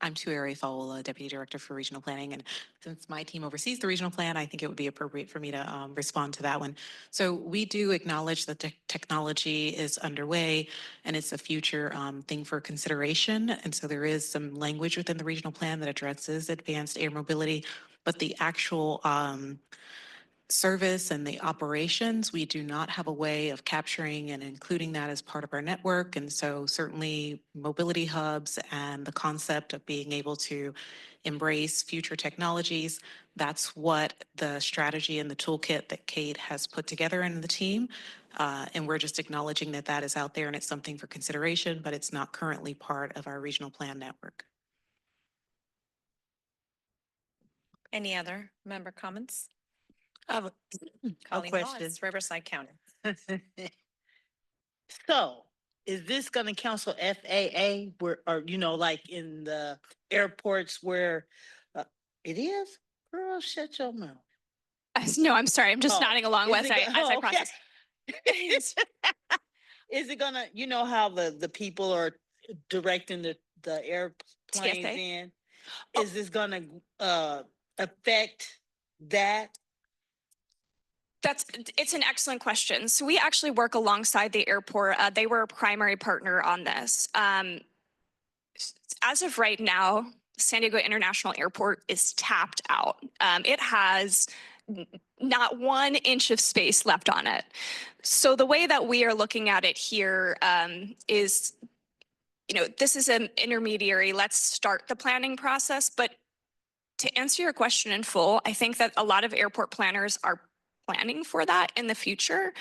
I'm Tuere Fawola, Deputy Director for Regional Planning, and since my team oversees the regional plan, I think it would be appropriate for me to respond to that one. So we do acknowledge that technology is underway and it's a future thing for consideration. And so there is some language within the regional plan that addresses advanced air mobility, but the actual service and the operations, we do not have a way of capturing and including that as part of our network. And so certainly mobility hubs and the concept of being able to embrace future technologies, that's what the strategy and the toolkit that Kate has put together in the team. And we're just acknowledging that that is out there and it's something for consideration, but it's not currently part of our regional plan network. Any other member comments? I have a Colleen Hall, question. it's Riverside County. So, is this gonna counsel FAA where, or, you know, like in the airports where it is? Girl, shut your mouth. No, I'm sorry. I'm just Oh, nodding along is as it I go- oh, okay. process. Is it gonna, you know how the people are directing the airplanes TSA? in? Is this gonna affect that? It's an excellent question. So we actually work alongside the airport. They were a primary partner on this. As of right now, San Diego International Airport is tapped out. It has not 1 inch of space left on it. So the way that we are looking at it here is, you know, this is an intermediary. Let's start the planning process. But to answer your question in full, I think that a lot of airport planners are planning for that in the future.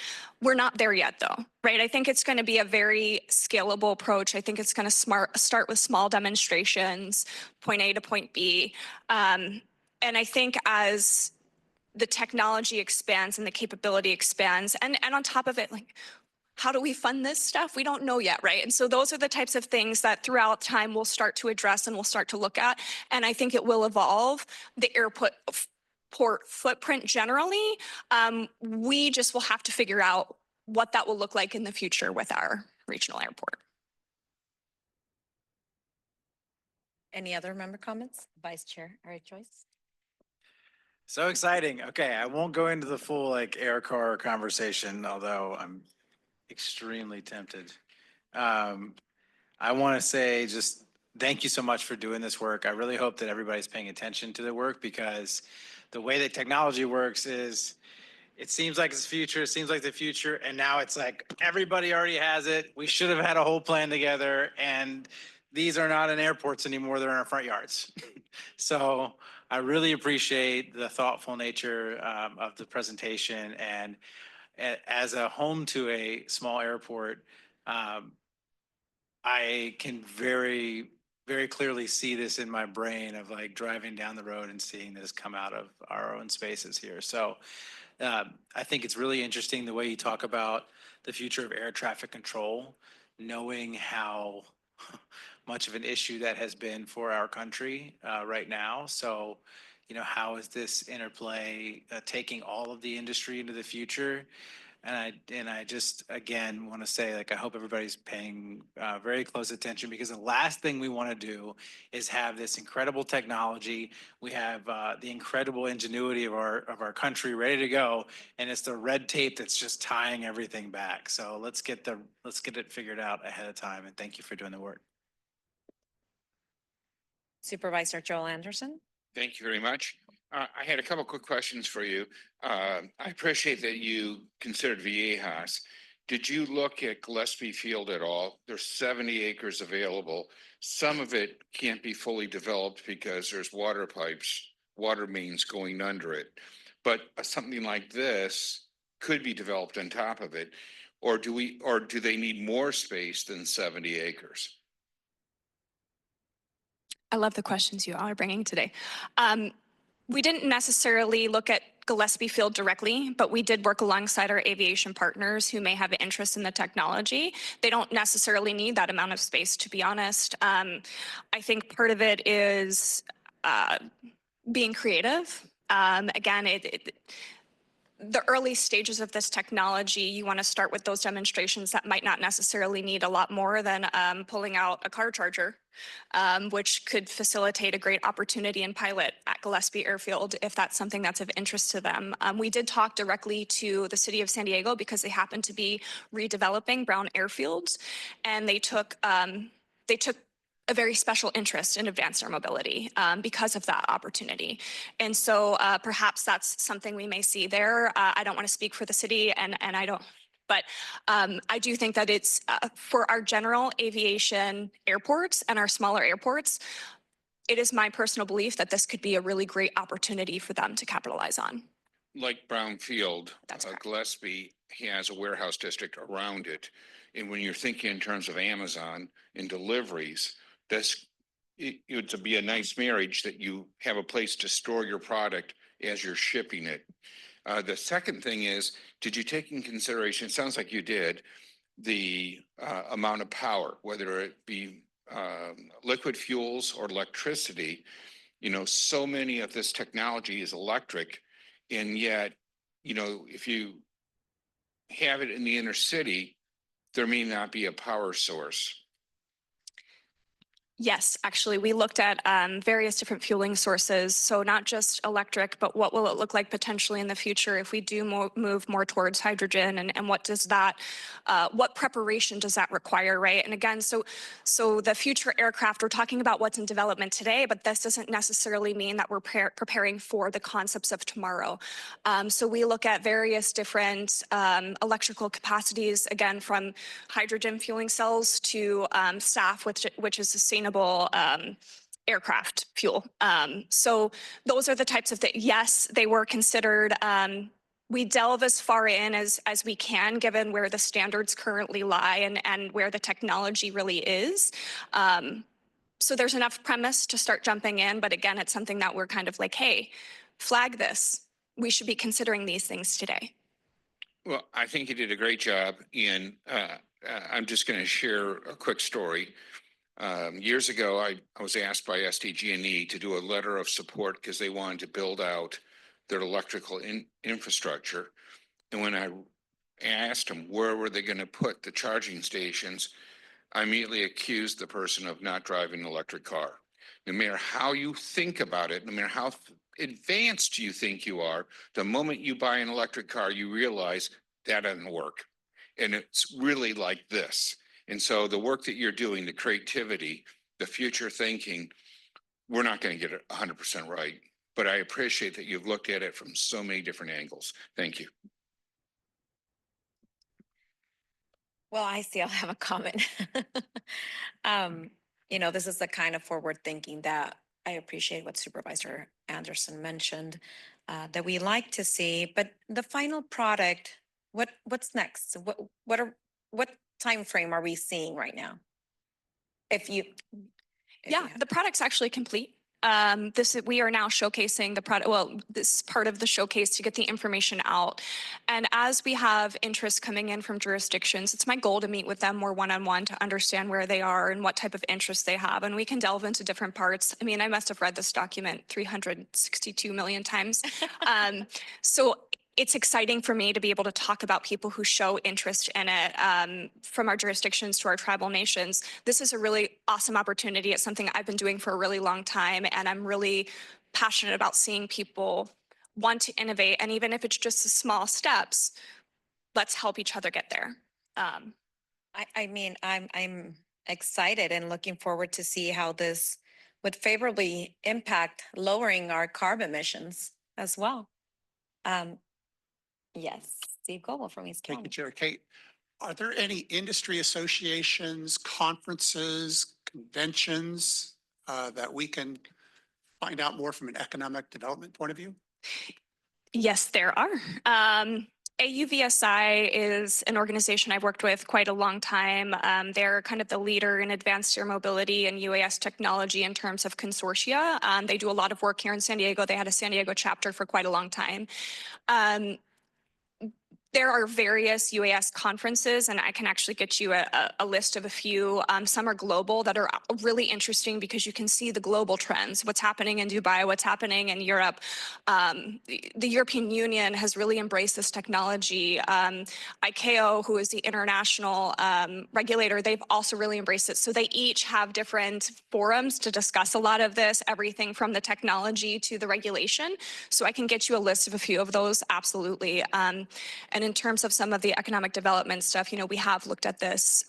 We're not there yet though, right? I think it's going to be a very scalable approach. I think it's going to start with small demonstrations, point A to point B. And I think as the technology expands and the capability expands, and on top of it, like, how do we fund this stuff? We don't know yet, right? And so those are the types of things that throughout time we'll start to address and we'll start to look at. And I think it will evolve the airport footprint generally. We just will have to figure out what that will look like in the future with our regional airport. Any other member comments? Vice Chair, Eric Joyce. So exciting. Okay, I won't go into the full like air car conversation, although I'm extremely tempted. I want to say just thank you so much for doing this work. I really hope that everybody's paying attention to the work because the way that technology works is it seems like it's the future, it seems like the future, and now it's like everybody already has it. We should have had a whole plan together, and these are not in airports anymore, they're in our front yards. So I really appreciate the thoughtful nature of the presentation, and as a home to a small airport, I can very clearly see this in my brain of like driving down the road and seeing this come out of our own spaces here. So I think it's really interesting the way you talk about the future of air traffic control, knowing how much of an issue that has been for our country right now. So, you know, how is this interplay taking all of the industry into the future? And I just, again, want to say, like, I hope everybody's paying very close attention because the last thing we want to do is have this incredible technology. We have the incredible ingenuity of our country ready to go, and it's the red tape that's just tying everything back. So let's get it figured out ahead of time. And thank you for doing the work. Supervisor Joel Anderson. Thank you very much. I had a couple quick questions for you. I appreciate that you considered Viejas. Did you look at Gillespie Field at all? There's 70 acres available. Some of it can't be fully developed because there's water pipes, water mains going under it. But something like this could be developed on top of it. Or do they need more space than 70 acres? I love the questions you all are bringing today. We didn't necessarily look at Gillespie Field directly, but we did work alongside our aviation partners who may have an interest in the technology. They don't necessarily need that amount of space, to be honest. I think part of it is being creative. Again, the early stages of this technology, you want to start with those demonstrations that might not necessarily need a lot more than pulling out a car charger, which could facilitate a great opportunity and pilot at Gillespie Airfield if that's something that's of interest to them. We did talk directly to the city of San Diego because they happen to be redeveloping Brown Airfields, and they took a very special interest in advanced air mobility because of that opportunity. And so perhaps that's something we may see there. I don't want to speak for the city and I don't, but I do think that it's for our general aviation airports and our smaller airports, it is my personal belief that this could be a really great opportunity for them to capitalize on. Like Brownfield, Gillespie has a warehouse district around it. And when you're thinking in terms of Amazon and deliveries, it would be a nice marriage that you have a place to store your product as you're shipping it. The second thing is, did you take in consideration, it sounds like you did, the amount of power, whether it be liquid fuels or electricity? You know, so many of this technology is electric, and yet, you know, if you have it in the inner city, there may not be a power source. Yes, actually, we looked at various different fueling sources. So not just electric, but what will it look like potentially in the future if we do move more towards hydrogen, and what does that, what preparation does that require, right? And again, so the future aircraft, we're talking about what's in development today, but this doesn't necessarily mean that we're preparing for the concepts of tomorrow. So we look at various different electrical capacities, again, from hydrogen fueling cells to SAF, which is sustainable aircraft fuel. So those are the types of things. Yes, they were considered. We delve as far in as we can, given where the standards currently lie and where the technology really is. So there's enough premise to start jumping in. But again, it's something that we're kind of like, hey, flag this. We should be considering these things today. Well, I think you did a great job. And I'm just going to share a quick story. Years ago, I was asked by SDG&E to do a letter of support because they wanted to build out their electrical infrastructure. And when I asked them where were they going to put the charging stations, I immediately accused the person of not driving an electric car. No matter how you think about it, no matter how advanced you think you are, the moment you buy an electric car, you realize that doesn't work. And it's really like this. And so the work that you're doing, the creativity, the future thinking, we're not going to get it 100% right. But I appreciate that you've looked at it from so many different angles. Thank you. Well, I see. I'll have a comment. You know, this is the kind of forward thinking that I appreciate what Supervisor Anderson mentioned, that we like to see. But the final product, what's next? What time frame are we seeing right now? The product's actually complete. We are now showcasing the product. Well, this is part of the showcase to get the information out. And as we have interest coming in from jurisdictions, it's my goal to meet with them more one-on-one to understand where they are and what type of interest they have. And we can delve into different parts. I mean, I must have read this document 362 million times. So it's exciting for me to be able to talk about people who show interest in it, from our jurisdictions to our tribal nations. This is a really awesome opportunity. It's something I've been doing for a really long time, and I'm really passionate about seeing people want to innovate. And even if it's just the small steps, let's help each other get there. I mean, I'm excited and looking forward to see how this would favorably impact lowering our carbon emissions as well. Yes, Steve Goble from East County. Thank you, Chair Kate. Are there any industry associations, conferences, conventions that we can find out more from an economic development point of view? Yes, there are. AUVSI is an organization I've worked with quite a long time. They're kind of the leader in advanced air mobility and UAS technology in terms of consortia. They do a lot of work here in San Diego. They had a San Diego chapter for quite a long time. There are various UAS conferences, and I can actually get you a list of a few. Some are global that are really interesting because you can see the global trends, what's happening in Dubai, what's happening in Europe. The European Union has really embraced this technology. ICAO, who is the international regulator, they've also really embraced it. So they each have different forums to discuss a lot of this, everything from the technology to the regulation. So I can get you a list of a few of those, absolutely. And in terms of some of the economic development stuff, we have looked at this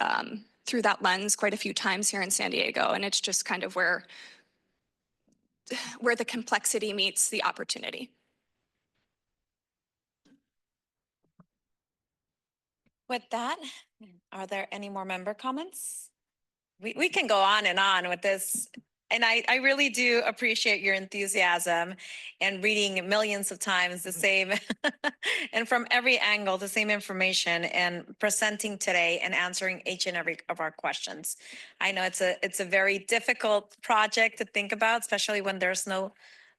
through that lens quite a few times here in San Diego, and it's just kind of where the complexity meets the opportunity. With that, are there any more member comments? We can go on and on with this. And I really do appreciate your enthusiasm and reading millions of times the same and from every angle, the same information, and presenting today and answering each and every of our questions. I know it's a very difficult project to think about, especially when there's no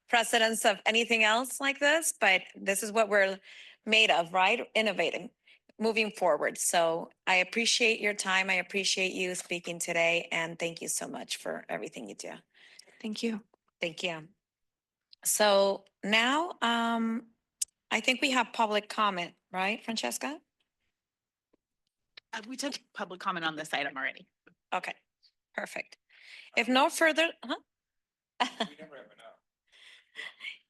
precedence of anything else like this, but this is what we're made of, right? Innovating, moving forward. So I appreciate your time. I appreciate you speaking today. And thank you so much for everything you do. Thank you. Thank you. So now I think we have public comment, right, Francesca? We took public comment on this item already. Okay, perfect. If no further,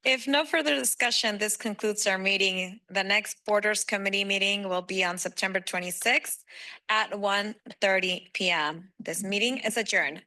If no further discussion, this concludes our meeting. The next Borders Committee meeting will be on September 26th at 1:30 p.m. This meeting is adjourned.